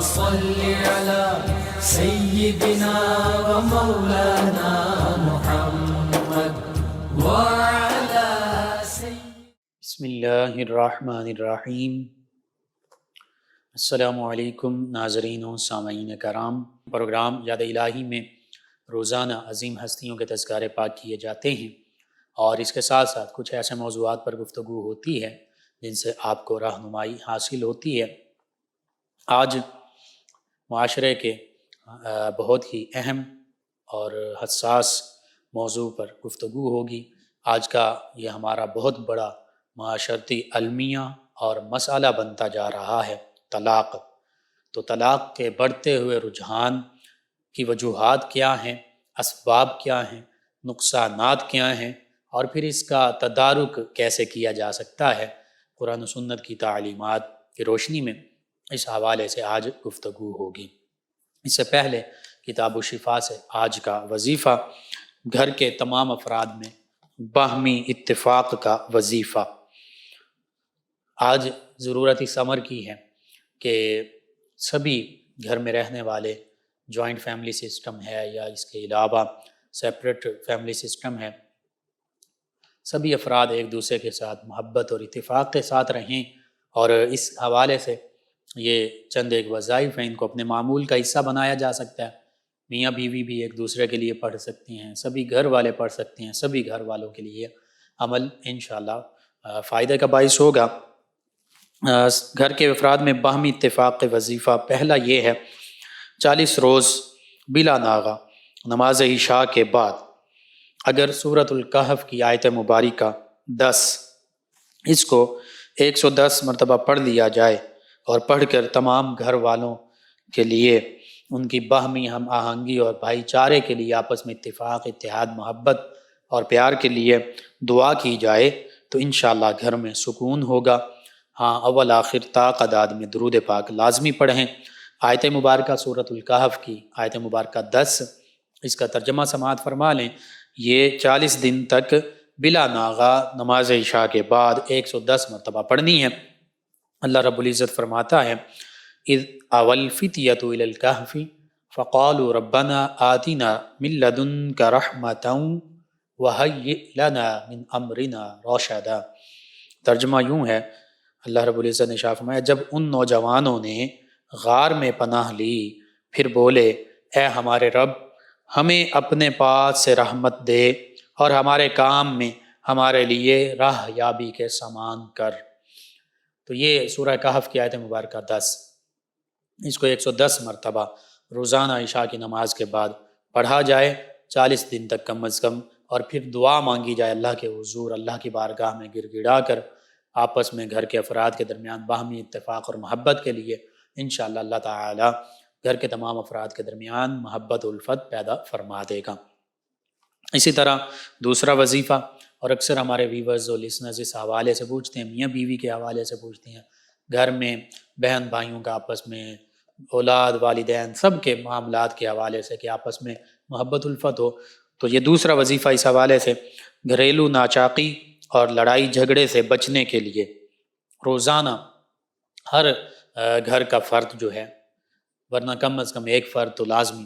صل على سيدنا ومولانا محمد وعلى بسم اللہ الرحمن الرحیم۔ السلام علیکم ناظرین و سامعین کرام۔ پروگرام یاد الہی میں روزانہ عظیم ہستیوں کے تذکارے پاک کیے جاتے ہیں، اور اس کے ساتھ ساتھ کچھ ایسے موضوعات پر گفتگو ہوتی ہے جن سے آپ کو رہنمائی حاصل ہوتی ہے۔ آج معاشرے کے بہت ہی اہم اور حساس موضوع پر گفتگو ہوگی۔ آج کا یہ ہمارا بہت بڑا معاشرتی المیہ اور مسئلہ بنتا جا رہا ہے طلاق۔ تو طلاق کے بڑھتے ہوئے رجحان کی وجوہات کیا ہیں، اسباب کیا ہیں، نقصانات کیا ہیں، اور پھر اس کا تدارک کیسے کیا جا سکتا ہے قرآن و سنت کی تعلیمات کی روشنی میں، اس حوالے سے آج گفتگو ہوگی۔ اس سے پہلے کتاب الشفا سے آج کا وظیفہ، گھر کے تمام افراد میں باہمی اتفاق کا وظیفہ۔ آج ضرورت اس امر کی ہے کہ سبھی گھر میں رہنے والے، جوائنٹ فیملی سسٹم ہے یا اس کے علاوہ سیپریٹ فیملی سسٹم ہے، سبھی افراد ایک دوسرے کے ساتھ محبت اور اتفاق کے ساتھ رہیں، اور اس حوالے سے یہ چند ایک وظائف ہیں، ان کو اپنے معمول کا حصہ بنایا جا سکتا ہے۔ میاں بیوی بھی ایک دوسرے کے لیے پڑھ سکتے ہیں، سبھی گھر والے پڑھ سکتے ہیں، سبھی گھر والوں کے لیے عمل انشاءاللہ فائدے کا باعث ہوگا۔ گھر کے افراد میں باہمی اتفاق کا وظیفہ پہلا یہ ہے، 40 روز بلا ناغہ نماز عشاء کے بعد اگر سورۃ الکہف کی آیت مبارکہ 10 اس کو 110 مرتبہ پڑھ لیا جائے، اور پڑھ کر تمام گھر والوں کے لیے ان کی باہمی ہم آہنگی اور بھائی چارے کے لیے آپس میں اتفاق، اتحاد، محبت اور پیار کے لیے دعا کی جائے تو انشاءاللہ گھر میں سکون ہوگا۔ ہاں، اول آخر تا قداد میں درود پاک لازمی پڑھیں۔ آیت مبارکہ سورۃ الکہف کی آیت مبارکہ 10، اس کا ترجمہ سماعت فرما لیں۔ یہ 40 دن تک بلا ناغہ نماز عشاء کے بعد 110 مرتبہ پڑھنی ہے۔ اللہ رب العزت فرماتا ہے، اذ اول الفتیۃ الی الکہف فقالوا ربنا آتنا من لدنک رحمۃ وہیئ لنا من امرنا رشدا۔ ترجمہ یوں ہے، اللہ رب العزت نے ارشاد فرمایا، جب ان نوجوانوں نے غار میں پناہ لی، پھر بولے، اے ہمارے رب، ہمیں اپنے پاس سے رحمت دے اور ہمارے کام میں ہمارے لیے راہ یابی کے سامان کر۔ تو یہ سورہ کہف کی آیت مبارکہ 10، اس کو 110 مرتبہ روزانہ عشاء کی نماز کے بعد پڑھا جائے 40 دن تک کم از کم، اور پھر دعا مانگی جائے اللہ کے حضور، اللہ کی بارگاہ میں گر گڑا کر، آپس میں گھر کے افراد کے درمیان باہمی اتفاق اور محبت کے لیے انشاءاللہ اللہ تعالی گھر کے تمام افراد کے درمیان محبت الفت پیدا فرما دے گا۔ اسی طرح دوسرا وظیفہ، اور اکثر ہمارے ویورز اور لسنرز اس حوالے سے پوچھتے ہیں، میاں بیوی کے حوالے سے پوچھتے ہیں، گھر میں بہن بھائیوں کا آپس میں، اولاد، والدین، سب کے معاملات کے حوالے سے کہ آپس میں محبت الفت ہو، تو یہ دوسرا وظیفہ اس حوالے سے، گھریلو ناچاقی اور لڑائی جھگڑے سے بچنے کے لیے روزانہ ہر گھر کا فرد جو ہے، ورنہ کم از کم ایک فرد تو لازمی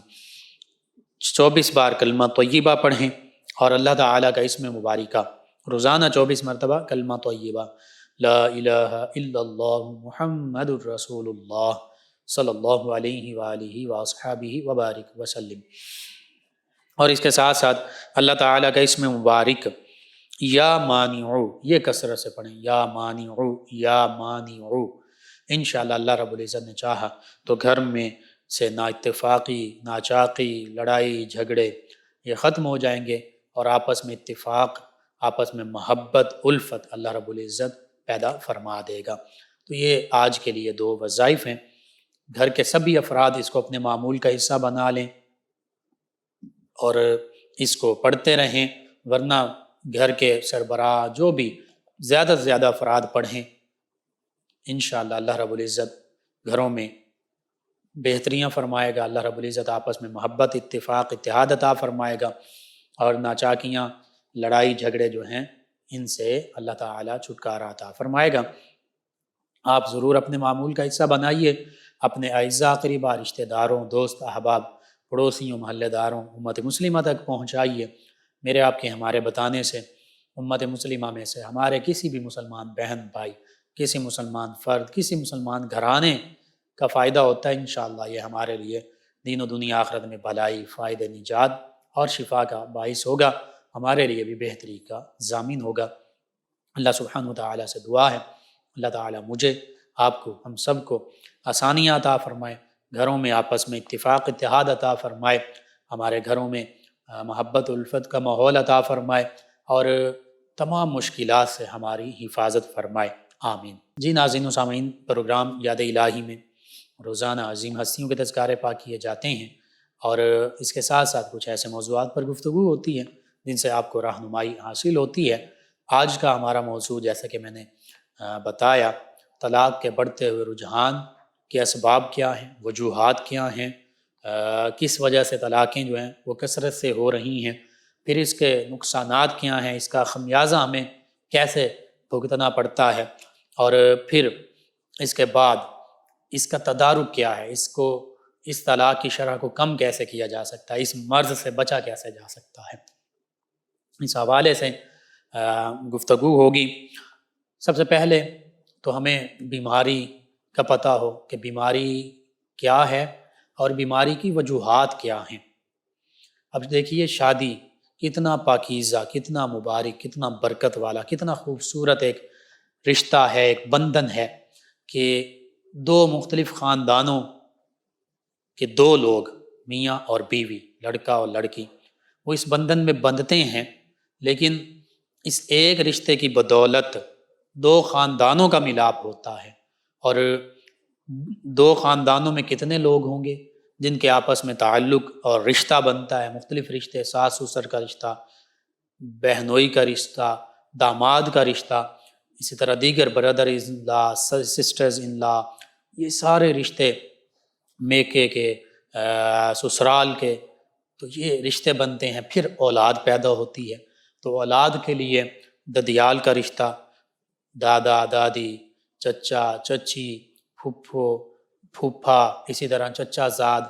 24 بار کلمہ طیبہ پڑھیں، اور اللہ تعالیٰ کا اسم مبارکہ روزانہ 24 مرتبہ کلمہ طیبہ، لا الہ الا اللہ محمد الرسول اللہ صلی اللہ علیہ وآلہ وصحبہ وبارک وسلم۔ اور اس کے ساتھ ساتھ اللہ تعالیٰ کا اسم مبارک یا مانعو، یہ کثرت سے پڑھیں، یا مانعو، یا مانعو۔ انشاءاللہ اللہ رب العزت نے چاہا تو گھر میں سے نا اتفاقی، ناچاقی، لڑائی جھگڑے یہ ختم ہو جائیں گے، اور آپس میں اتفاق، آپس میں محبت الفت اللہ رب العزت پیدا فرما دے گا۔ تو یہ آج کے لیے 2 وظائف ہیں، گھر کے سبھی افراد اس کو اپنے معمول کا حصہ بنا لیں اور اس کو پڑھتے رہیں، ورنہ گھر کے سربراہ جو بھی زیادہ سے زیادہ افراد پڑھیں، انشاءاللہ اللہ رب العزت گھروں میں بہتریاں فرمائے گا، اللہ رب العزت آپس میں محبت، اتفاق، اتحاد عطا فرمائے گا، اور ناچاکیاں، لڑائی جھگڑے جو ہیں ان سے اللہ تعالیٰ چھٹکارا عطا فرمائے گا۔ آپ ضرور اپنے معمول کا حصہ بنائیے، اپنے اعزاء قریبا رشتہ داروں، دوست احباب، پڑوسیوں، محلہ داروں، امت مسلمہ تک پہنچائیے۔ میرے آپ کے ہمارے بتانے سے امت مسلمہ میں سے ہمارے کسی بھی مسلمان بہن بھائی، کسی مسلمان فرد، کسی مسلمان گھرانے کا فائدہ ہوتا ہے۔ انشاءاللہ یہ ہمارے لیے دین و دنیا آخرت میں بھلائی، فائدہ، نجات اور شفا کا باعث ہوگا، ہمارے لیے بھی بہتری کا ضامن ہوگا۔ اللہ سبحانہ وتعالی سے دعا ہے اللہ تعالی مجھے، آپ کو، ہم سب کو آسانیاں عطا فرمائے، گھروں میں آپس میں اتفاق اتحاد عطا فرمائے، ہمارے گھروں میں محبت الفت کا ماحول عطا فرمائے اور تمام مشکلات سے ہماری حفاظت فرمائے، آمین۔ جی ناظرین و سامعین، پروگرام یاد الہی میں روزانہ عظیم ہستیوں کے تذکارے پاک کیے جاتے ہیں اور اس کے ساتھ ساتھ کچھ ایسے موضوعات پر گفتگو ہوتی ہے جن سے آپ کو رہنمائی حاصل ہوتی ہے۔ آج کا ہمارا موضوع جیسا کہ میں نے بتایا، طلاق کے بڑھتے ہوئے رجحان کے اسباب کیا ہیں، وجوہات کیا ہیں، کس وجہ سے طلاقیں جو ہیں وہ کثرت سے ہو رہی ہیں، پھر اس کے نقصانات کیا ہیں، اس کا خمیازہ ہمیں کیسے بھگتنا پڑتا ہے، اور پھر اس کے بعد اس کا تدارک کیا ہے، اس طلاق کی شرح کو کم کیسے کیا جا سکتا ہے، اس مرض سے بچا کیسے جا سکتا ہے، اس حوالے سے گفتگو ہوگی۔ سب سے پہلے تو ہمیں بیماری کا پتہ ہو کہ بیماری کیا ہے اور بیماری کی وجوہات کیا ہیں۔ اب دیکھیے، شادی کتنا پاکیزہ، کتنا مبارک، کتنا برکت والا، کتنا خوبصورت ایک رشتہ ہے، ایک بندھن ہے کہ دو مختلف خاندانوں کے دو لوگ، میاں اور بیوی، لڑکا اور لڑکی، وہ اس بندھن میں بندھتے ہیں، لیکن اس ایک رشتے کی بدولت دو خاندانوں کا ملاپ ہوتا ہے، اور دو خاندانوں میں کتنے لوگ ہوں گے جن کے آپس میں تعلق اور رشتہ بنتا ہے، مختلف رشتے، ساس سسر کا رشتہ، بہنوئی کا رشتہ، داماد کا رشتہ، اسی طرح دیگر برادر ان لا، سسٹرز ان لا، یہ سارے رشتے، میکے کے، سسرال کے، تو یہ رشتے بنتے ہیں۔ پھر اولاد پیدا ہوتی ہے تو اولاد کے لیے ددیال کا رشتہ، دادا دادی، چچا چچی، پھپھو پھوپھا، اسی طرح چچا زاد،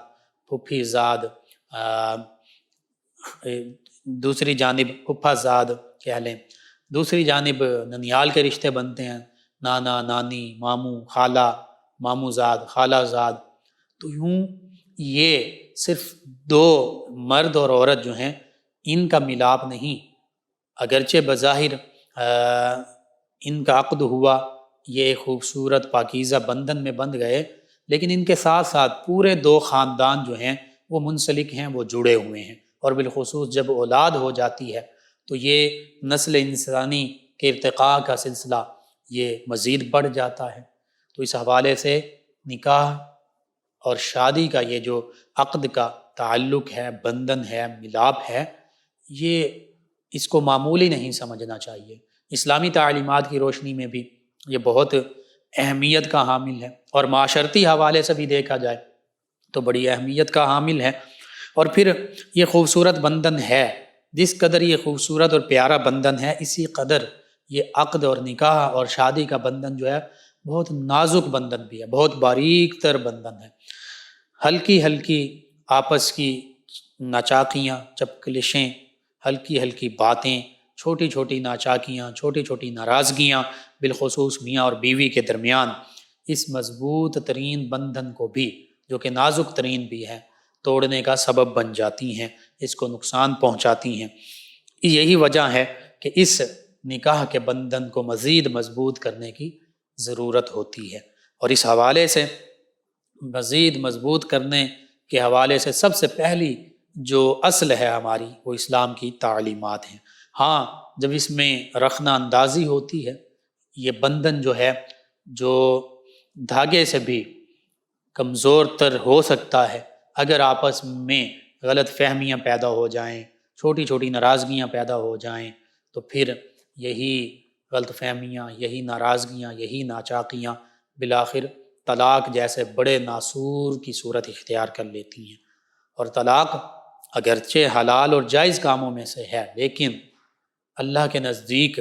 پھوپھی زاد، دوسری جانب پھوپھا زاد کہہ لیں، دوسری جانب ننیال کے رشتے بنتے ہیں، نانا نانی، ماموں خالہ، ماموں زاد، خالہ زاد۔ تو یوں یہ صرف دو مرد اور عورت جو ہیں ان کا ملاپ نہیں، اگرچہ بظاہر ان کا عقد ہوا، یہ خوبصورت پاکیزہ بندھن میں بندھ گئے، لیکن ان کے ساتھ ساتھ پورے دو خاندان جو ہیں وہ منسلک ہیں، وہ جڑے ہوئے ہیں، اور بالخصوص جب اولاد ہو جاتی ہے تو یہ نسل انسانی کے ارتقاء کا سلسلہ یہ مزید بڑھ جاتا ہے۔ تو اس حوالے سے نکاح اور شادی کا یہ جو عقد کا تعلق ہے، بندھن ہے، ملاپ ہے، یہ اس کو معمولی نہیں سمجھنا چاہیے۔ اسلامی تعلیمات کی روشنی میں بھی یہ بہت اہمیت کا حامل ہے، اور معاشرتی حوالے سے بھی دیکھا جائے تو بڑی اہمیت کا حامل ہے۔ اور پھر یہ خوبصورت بندھن ہے، جس قدر یہ خوبصورت اور پیارا بندھن ہے، اسی قدر یہ عقد اور نکاح اور شادی کا بندھن جو ہے بہت نازک بندھن بھی ہے، بہت باریک تر بندھن ہے۔ ہلکی ہلکی آپس کی ناچاکیاں، چپکلشیں، ہلکی ہلکی باتیں، چھوٹی چھوٹی ناچاکیاں، چھوٹی چھوٹی ناراضگیاں، بالخصوص میاں اور بیوی کے درمیان، اس مضبوط ترین بندھن کو بھی، جو کہ نازک ترین بھی ہے، توڑنے کا سبب بن جاتی ہیں، اس کو نقصان پہنچاتی ہیں۔ یہی وجہ ہے کہ اس نکاح کے بندھن کو مزید مضبوط کرنے کی ضرورت ہوتی ہے، اور اس حوالے سے مزید مضبوط کرنے کے حوالے سے سب سے پہلی جو اصل ہے ہماری، وہ اسلام کی تعلیمات ہیں۔ ہاں، جب اس میں رخنہ اندازی ہوتی ہے، یہ بندھن جو ہے، جو دھاگے سے بھی کمزور تر ہو سکتا ہے اگر آپس میں غلط فہمیاں پیدا ہو جائیں، چھوٹی چھوٹی ناراضگیاں پیدا ہو جائیں، تو پھر یہی غلط فہمیاں، یہی ناراضگیاں، یہی ناچاکیاں بالآخر طلاق جیسے بڑے ناسور کی صورت اختیار کر لیتی ہیں۔ اور طلاق اگرچہ حلال اور جائز کاموں میں سے ہے، لیکن اللہ کے نزدیک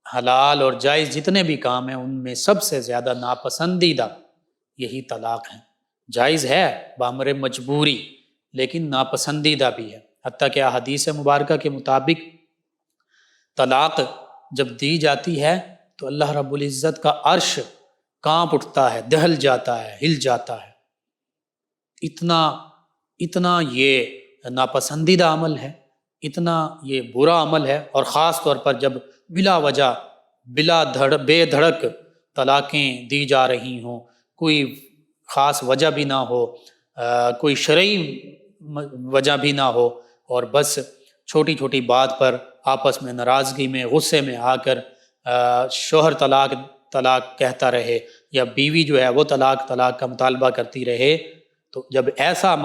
حلال اور جائز جتنے بھی کام ہیں ان میں سب سے زیادہ ناپسندیدہ یہی طلاق ہے۔ جائز ہے بامر مجبوری، لیکن ناپسندیدہ بھی ہے۔ حتیٰ کہ احادیث مبارکہ کے مطابق طلاق جب دی جاتی ہے تو اللہ رب العزت کا عرش کانپ اٹھتا ہے، دہل جاتا ہے، ہل جاتا ہے۔ اتنا یہ ناپسندیدہ عمل ہے، اتنا یہ برا عمل ہے، اور خاص طور پر جب بلا وجہ بے دھڑک طلاقیں دی جا رہی ہوں، کوئی خاص وجہ بھی نہ ہو، کوئی شرعی وجہ بھی نہ ہو، اور بس چھوٹی چھوٹی بات پر آپس میں ناراضگی میں غصے میں آ کر شوہر طلاق طلاق کہتا رہے، یا بیوی جو ہے وہ طلاق کا مطالبہ کرتی رہے، تو جب ایسا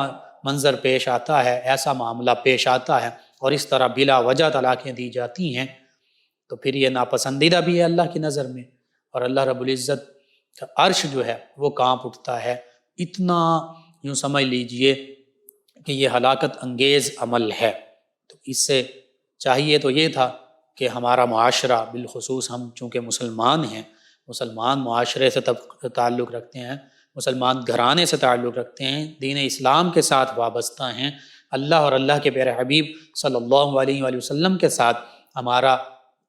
منظر پیش آتا ہے، ایسا معاملہ پیش آتا ہے، اور اس طرح بلا وجہ طلاقیں دی جاتی ہیں، تو پھر یہ ناپسندیدہ بھی ہے اللہ کی نظر میں، اور اللہ رب العزت کا عرش جو ہے وہ کانپ اٹھتا ہے۔ اتنا یوں سمجھ لیجئے کہ یہ ہلاکت انگیز عمل ہے۔ تو اس سے چاہیے تو یہ تھا کہ ہمارا معاشرہ، بالخصوص ہم چونکہ مسلمان ہیں، مسلمان معاشرے سے تعلق رکھتے ہیں، مسلمان گھرانے سے تعلق رکھتے ہیں، دین اسلام کے ساتھ وابستہ ہیں، اللہ اور اللہ کے پیارے حبیب صلی اللہ علیہ وآلہ وسلم کے ساتھ ہمارا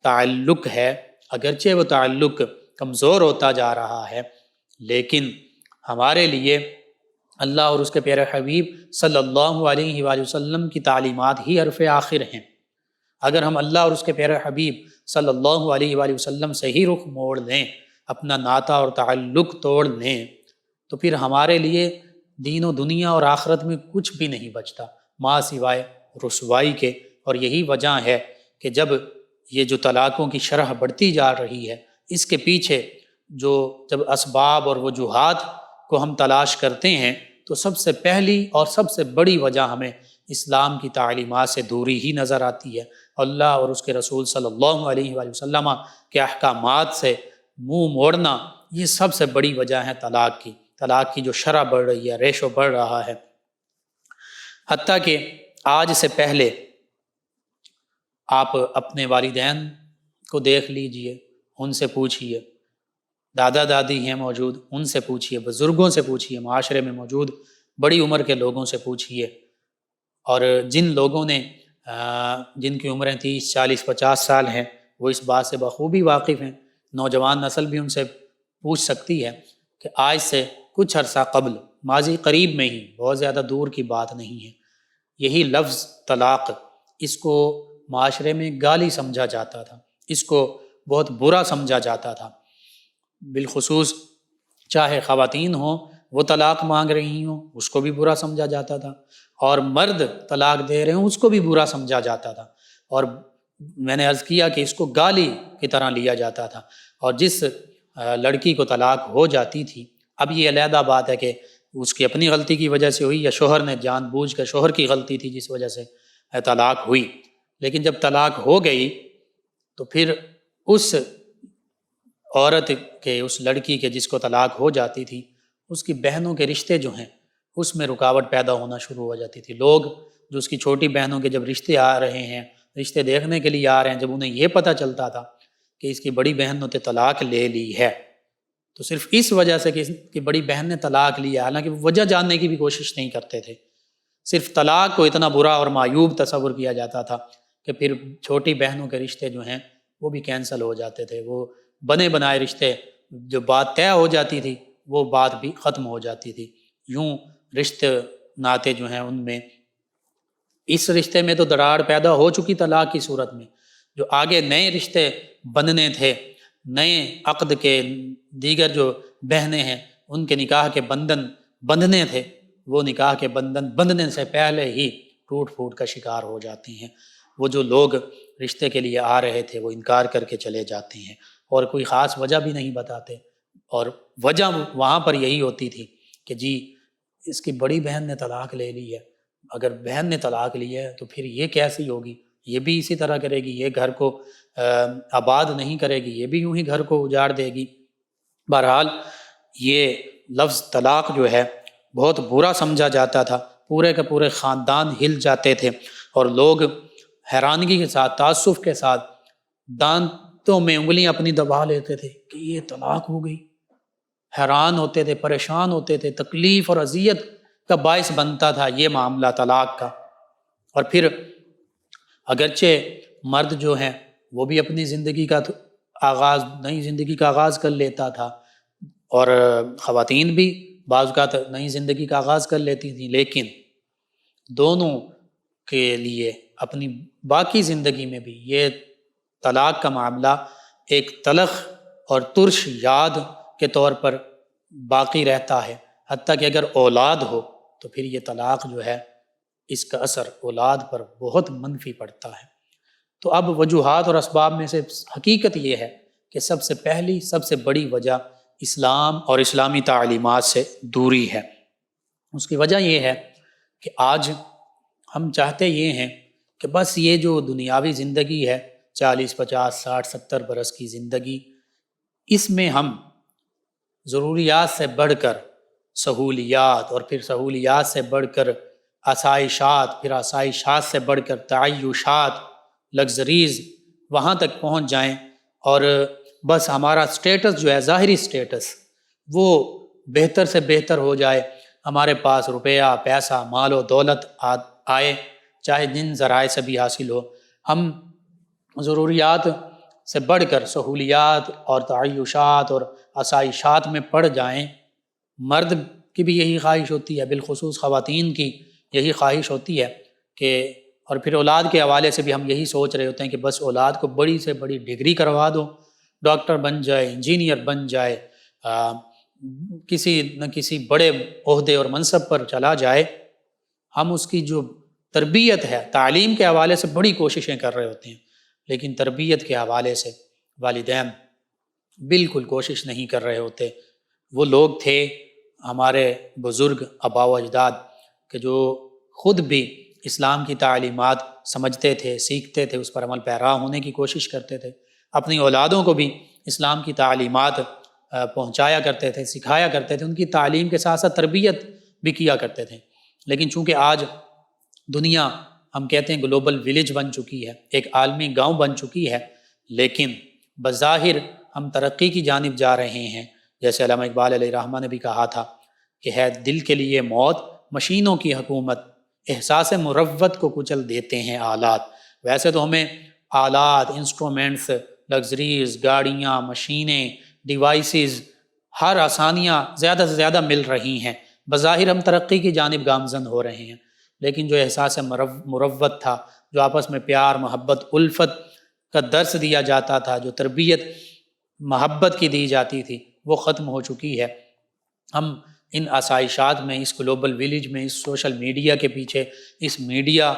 تعلق ہے، اگرچہ وہ تعلق کمزور ہوتا جا رہا ہے، لیکن ہمارے لیے اللہ اور اس کے پیارے حبیب صلی اللہ علیہ وآلہ وسلم کی تعلیمات ہی حرف آخر ہیں۔ اگر ہم اللہ اور اس کے پیارے حبیب صلی اللہ علیہ وآلہ وسلم سے ہی رخ موڑ لیں، اپنا ناطہ اور تعلق توڑ لیں، تو پھر ہمارے لیے دین و دنیا اور آخرت میں کچھ بھی نہیں بچتا ماں سوائے رسوائی کے۔ اور یہی وجہ ہے کہ جب یہ جو طلاقوں کی شرح بڑھتی جا رہی ہے، اس کے پیچھے جب اسباب اور وجوہات کو ہم تلاش کرتے ہیں، تو سب سے پہلی اور سب سے بڑی وجہ ہمیں اسلام کی تعلیمات سے دوری ہی نظر آتی ہے۔ اللہ اور اس کے رسول صلی اللہ علیہ وآلہ وسلم کے احکامات سے منہ موڑنا، یہ سب سے بڑی وجہ ہے طلاق کی جو شرح بڑھ رہی ہے، ریشو بڑھ رہا ہے۔ حتیٰ کہ آج سے پہلے آپ اپنے والدین کو دیکھ لیجئے، ان سے پوچھئے، دادا دادی ہیں موجود، ان سے پوچھئے، بزرگوں سے پوچھئے، معاشرے میں موجود بڑی عمر کے لوگوں سے پوچھئے، اور جن لوگوں نے جن کی عمریں 30 40 50 سال ہیں، وہ اس بات سے بخوبی واقف ہیں، نوجوان نسل بھی ان سے پوچھ سکتی ہے کہ آج سے کچھ عرصہ قبل، ماضی قریب میں ہی، بہت زیادہ دور کی بات نہیں ہے، یہی لفظ طلاق، اس کو معاشرے میں گالی سمجھا جاتا تھا، اس کو بہت برا سمجھا جاتا تھا، بالخصوص چاہے خواتین ہوں وہ طلاق مانگ رہی ہوں، اس کو بھی برا سمجھا جاتا تھا، اور مرد طلاق دے رہے ہوں اس کو بھی برا سمجھا جاتا تھا، اور میں نے عرض کیا کہ اس کو گالی کی طرح لیا جاتا تھا۔ اور جس لڑکی کو طلاق ہو جاتی تھی، اب یہ علیحدہ بات ہے کہ اس کی اپنی غلطی کی وجہ سے ہوئی یا شوہر نے جان بوجھ کر، شوہر کی غلطی تھی جس وجہ سے طلاق ہوئی، لیکن جب طلاق ہو گئی تو پھر اس عورت کے، اس لڑکی کے جس کو طلاق ہو جاتی تھی، اس کی بہنوں کے رشتے جو ہیں اس میں رکاوٹ پیدا ہونا شروع ہو جاتی تھی۔ لوگ جو اس کی چھوٹی بہنوں کے جب رشتے آ رہے ہیں، رشتے دیکھنے کے لیے آ رہے ہیں، جب انہیں یہ پتہ چلتا تھا کہ اس کی بڑی بہن نے طلاق لے لی ہے، تو صرف اس وجہ سے کہ اس کی بڑی بہن نے طلاق لیا، حالانکہ وہ وجہ جاننے کی بھی کوشش نہیں کرتے تھے، صرف طلاق کو اتنا برا اور معیوب تصور کیا جاتا تھا کہ پھر چھوٹی بہنوں کے رشتے جو ہیں وہ بھی کینسل ہو جاتے تھے، وہ بنے بنائے رشتے، جو بات طے ہو جاتی تھی وہ بات بھی ختم ہو جاتی تھی۔ یوں رشتے ناتے جو ہیں ان میں، اس رشتے میں تو دراڑ پیدا ہو چکی طلاق کی صورت میں، جو آگے نئے رشتے بننے تھے، نئے عقد کے دیگر جو بہنیں ہیں ان کے نکاح کے بندھن بندھنے تھے، وہ نکاح کے بندھن بندھنے سے پہلے ہی ٹوٹ پھوٹ کا شکار ہو جاتی ہیں۔ وہ جو لوگ رشتے کے لیے آ رہے تھے وہ انکار کر کے چلے جاتے ہیں، اور کوئی خاص وجہ بھی نہیں بتاتے، اور وجہ وہاں پر یہی ہوتی تھی کہ جی اس کی بڑی بہن نے طلاق لے لی ہے، اگر بہن نے طلاق لی ہے تو پھر یہ کیسی ہوگی، یہ بھی اسی طرح کرے گی، یہ گھر کو آباد نہیں کرے گی، یہ بھی یوں ہی گھر کو اجاڑ دے گی۔ بہرحال یہ لفظ طلاق جو ہے بہت برا سمجھا جاتا تھا، پورے کے پورے خاندان ہل جاتے تھے، اور لوگ حیرانگی کے ساتھ، تعصب کے ساتھ دانتوں میں انگلیاں اپنی دبا لیتے تھے کہ یہ طلاق ہو گئی، حیران ہوتے تھے، پریشان ہوتے تھے، تکلیف اور اذیت کا باعث بنتا تھا یہ معاملہ طلاق کا۔ اور پھر اگرچہ مرد جو ہیں وہ بھی اپنی زندگی کا آغاز، نئی زندگی کا آغاز کر لیتا تھا، اور خواتین بھی بعض اوقات نئی زندگی کا آغاز کر لیتی تھیں، لیکن دونوں کے لیے اپنی باقی زندگی میں بھی یہ طلاق کا معاملہ ایک تلخ اور ترش یاد کے طور پر باقی رہتا ہے، حتیٰ کہ اگر اولاد ہو تو پھر یہ طلاق جو ہے اس کا اثر اولاد پر بہت منفی پڑتا ہے۔ تو اب وجوہات اور اسباب میں سے حقیقت یہ ہے کہ سب سے پہلی، سب سے بڑی وجہ اسلام اور اسلامی تعلیمات سے دوری ہے۔ اس کی وجہ یہ ہے کہ آج ہم چاہتے یہ ہیں کہ بس یہ جو دنیاوی زندگی ہے 40، 50، 60، 70 برس کی زندگی، اس میں ہم ضروریات سے بڑھ کر سہولیات، اور پھر سہولیات سے بڑھ کر آسائشات، پھر آسائشات سے بڑھ کر تعیشات، لگژریز، وہاں تک پہنچ جائیں، اور بس ہمارا سٹیٹس جو ہے، ظاہری سٹیٹس، وہ بہتر سے بہتر ہو جائے، ہمارے پاس روپیہ، پیسہ، مال و دولت آئے، چاہے جن ذرائع سے بھی حاصل ہو، ہم ضروریات سے بڑھ کر سہولیات اور تعیشات اور آسائشات میں پڑ جائیں۔ مرد کی بھی یہی خواہش ہوتی ہے، بالخصوص خواتین کی یہی خواہش ہوتی ہے کہ، اور پھر اولاد کے حوالے سے بھی ہم یہی سوچ رہے ہوتے ہیں کہ بس اولاد کو بڑی سے بڑی ڈگری کروا دو، ڈاکٹر بن جائے، انجینئر بن جائے، کسی نہ کسی بڑے عہدے اور منصب پر چلا جائے۔ ہم اس کی جو تربیت ہے، تعلیم کے حوالے سے بڑی کوششیں کر رہے ہوتے ہیں، لیکن تربیت کے حوالے سے والدین بالکل کوشش نہیں کر رہے ہوتے۔ وہ لوگ تھے ہمارے بزرگ، آباء و اجداد، کہ جو خود بھی اسلام کی تعلیمات سمجھتے تھے، سیکھتے تھے، اس پر عمل پیرا ہونے کی کوشش کرتے تھے، اپنی اولادوں کو بھی اسلام کی تعلیمات پہنچایا کرتے تھے، سکھایا کرتے تھے، ان کی تعلیم کے ساتھ ساتھ تربیت بھی کیا کرتے تھے۔ لیکن چونکہ آج دنیا، ہم کہتے ہیں گلوبل ولیج بن چکی ہے، ایک عالمی گاؤں بن چکی ہے، لیکن بظاہر ہم ترقی کی جانب جا رہے ہیں۔ جیسے علامہ اقبال علیہ الرحمہ نے بھی کہا تھا کہ ہے دل کے لیے موت مشینوں کی حکومت، احساس مروت کو کچل دیتے ہیں آلات۔ ویسے تو ہمیں آلات، انسٹرومنٹس، لگژریز، گاڑیاں، مشینیں، ڈیوائسز، ہر آسانیاں زیادہ سے زیادہ مل رہی ہیں، بظاہر ہم ترقی کی جانب گامزن ہو رہے ہیں، لیکن جو احساس مروت تھا، جو آپس میں پیار، محبت، الفت کا درس دیا جاتا تھا، جو تربیت محبت کی دی جاتی تھی، وہ ختم ہو چکی ہے۔ ہم ان آسائشات میں، اس گلوبل ولیج میں، اس سوشل میڈیا کے پیچھے، اس میڈیا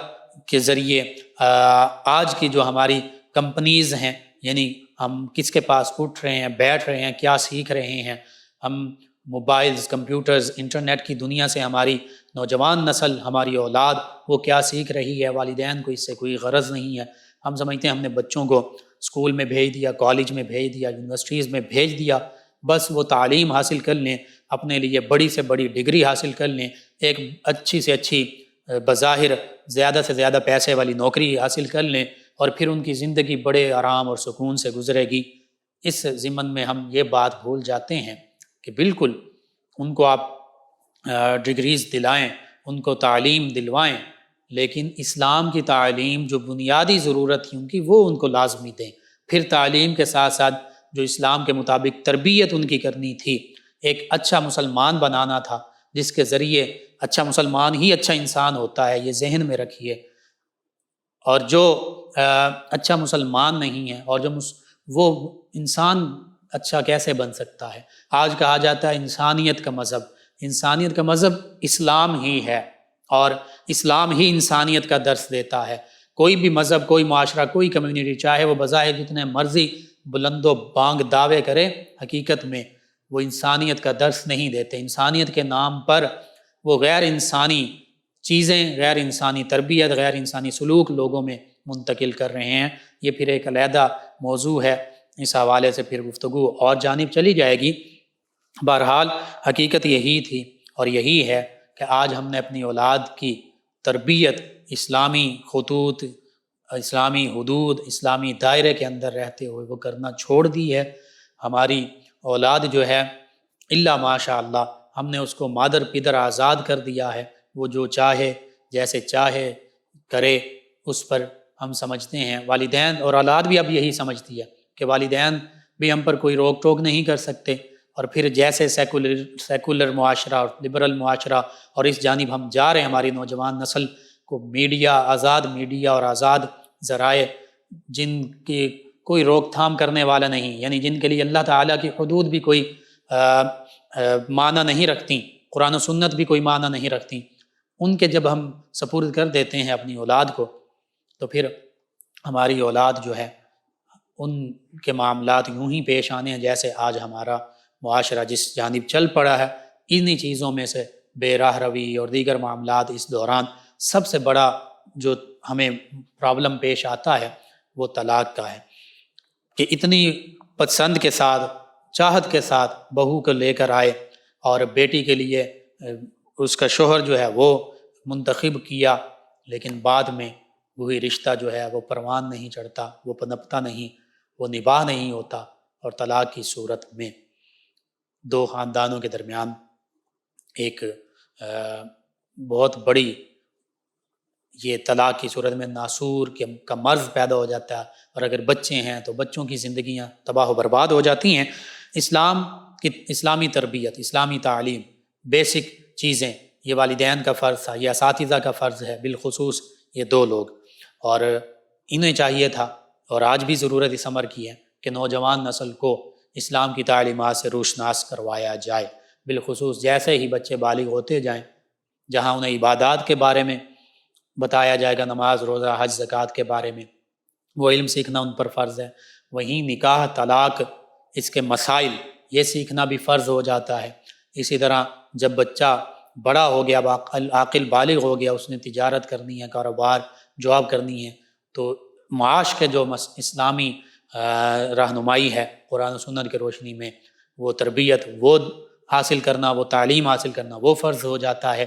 کے ذریعے آج کی جو ہماری کمپنیز ہیں، یعنی ہم کس کے پاس اٹھ رہے ہیں، بیٹھ رہے ہیں، کیا سیکھ رہے ہیں، ہم موبائلز، کمپیوٹرز، انٹرنیٹ کی دنیا سے ہماری نوجوان نسل، ہماری اولاد وہ کیا سیکھ رہی ہے، والدین کو اس سے کوئی غرض نہیں ہے۔ ہم سمجھتے ہیں ہم نے بچوں کو اسکول میں بھیج دیا، کالج میں بھیج دیا، یونیورسٹیز میں بھیج دیا، بس وہ تعلیم حاصل کر لیں، اپنے لیے بڑی سے بڑی ڈگری حاصل کر لیں، ایک اچھی سے اچھی بظاہر زیادہ سے زیادہ پیسے والی نوکری حاصل کر لیں، اور پھر ان کی زندگی بڑے آرام اور سکون سے گزرے گی۔ اس ضمن میں ہم یہ بات بھول جاتے ہیں کہ بالکل ان کو آپ ڈگریز دلائیں، ان کو تعلیم دلوائیں، لیکن اسلام کی تعلیم جو بنیادی ضرورت تھی ان کی، وہ ان کو لازمی دیں۔ پھر تعلیم کے ساتھ ساتھ جو اسلام کے مطابق تربیت ان کی کرنی تھی، ایک اچھا مسلمان بنانا تھا، جس کے ذریعے اچھا مسلمان ہی اچھا انسان ہوتا ہے، یہ ذہن میں رکھیے۔ اور جو اچھا مسلمان نہیں ہے، اور جو وہ انسان اچھا کیسے بن سکتا ہے؟ آج کہا جاتا ہے انسانیت کا مذہب، انسانیت کا مذہب اسلام ہی ہے، اور اسلام ہی انسانیت کا درس دیتا ہے۔ کوئی بھی مذہب، کوئی معاشرہ، کوئی کمیونٹی، چاہے وہ بظاہر جتنے مرضی بلند و بانگ دعوے کرے، حقیقت میں وہ انسانیت کا درس نہیں دیتے۔ انسانیت کے نام پر وہ غیر انسانی چیزیں، غیر انسانی تربیت، غیر انسانی سلوک لوگوں میں منتقل کر رہے ہیں۔ یہ پھر ایک علیحدہ موضوع ہے، اس حوالے سے پھر گفتگو اور جانب چلی جائے گی۔ بہرحال حقیقت یہی تھی اور یہی ہے کہ آج ہم نے اپنی اولاد کی تربیت اسلامی خطوط، اسلامی حدود، اسلامی دائرے کے اندر رہتے ہوئے وہ کرنا چھوڑ دی ہے۔ ہماری اولاد جو ہے الا ماشاء اللہ، ہم نے اس کو مادر پدر آزاد کر دیا ہے، وہ جو چاہے جیسے چاہے کرے، اس پر ہم سمجھتے ہیں والدین اور اولاد بھی اب یہی سمجھتی ہے کہ والدین بھی ہم پر کوئی روک ٹوک نہیں کر سکتے، اور پھر جیسے سیکولر معاشرہ اور لبرل معاشرہ اور اس جانب ہم جا رہے ہیں، ہماری نوجوان نسل کو میڈیا، آزاد میڈیا اور آزاد ذرائع جن کی کوئی روک تھام کرنے والا نہیں، یعنی جن کے لیے اللہ تعالیٰ کی حدود بھی کوئی معنی نہیں رکھتی، قرآن و سنت بھی کوئی معنی نہیں رکھتی، ان کے جب ہم سپرد کر دیتے ہیں اپنی اولاد کو، تو پھر ہماری اولاد جو ہے ان کے معاملات یوں ہی پیش آنے ہیں جیسے آج ہمارا معاشرہ جس جانب چل پڑا ہے۔ انہی چیزوں میں سے بے راہ روی اور دیگر معاملات اس دوران سب سے بڑا جو ہمیں پرابلم پیش آتا ہے وہ طلاق کا ہے، کہ اتنی پسند کے ساتھ، چاہت کے ساتھ بہو کو لے کر آئے اور بیٹی کے لیے اس کا شوہر جو ہے وہ منتخب کیا، لیکن بعد میں وہی رشتہ جو ہے وہ پروان نہیں چڑھتا، وہ پنپتا نہیں، وہ نباہ نہیں ہوتا، اور طلاق کی صورت میں دو خاندانوں کے درمیان ایک بہت بڑی یہ طلاق کی صورت میں ناسور کا مرض پیدا ہو جاتا ہے، اور اگر بچے ہیں تو بچوں کی زندگیاں تباہ و برباد ہو جاتی ہیں۔ اسلامی تربیت، اسلامی تعلیم، بیسک چیزیں یہ والدین کا فرض تھا، یہ اساتذہ کا فرض ہے، بالخصوص یہ دو لوگ، اور انہیں چاہیے تھا اور آج بھی ضرورت اس امر کی ہے کہ نوجوان نسل کو اسلام کی تعلیمات سے روشناس کروایا جائے، بالخصوص جیسے ہی بچے بالغ ہوتے جائیں، جہاں انہیں عبادات کے بارے میں بتایا جائے گا، نماز، روزہ، حج، زکوٰۃ کے بارے میں وہ علم سیکھنا ان پر فرض ہے، وہیں نکاح، طلاق، اس کے مسائل یہ سیکھنا بھی فرض ہو جاتا ہے۔ اسی طرح جب بچہ بڑا ہو گیا، عاقل بالغ ہو گیا، اس نے تجارت کرنی ہے، کاروبار، جاب کرنی ہے، تو معاش کے جو اسلامی رہنمائی ہے قرآن و سنت کے روشنی میں، وہ تربیت، وہ حاصل کرنا، وہ تعلیم حاصل کرنا، وہ فرض ہو جاتا ہے۔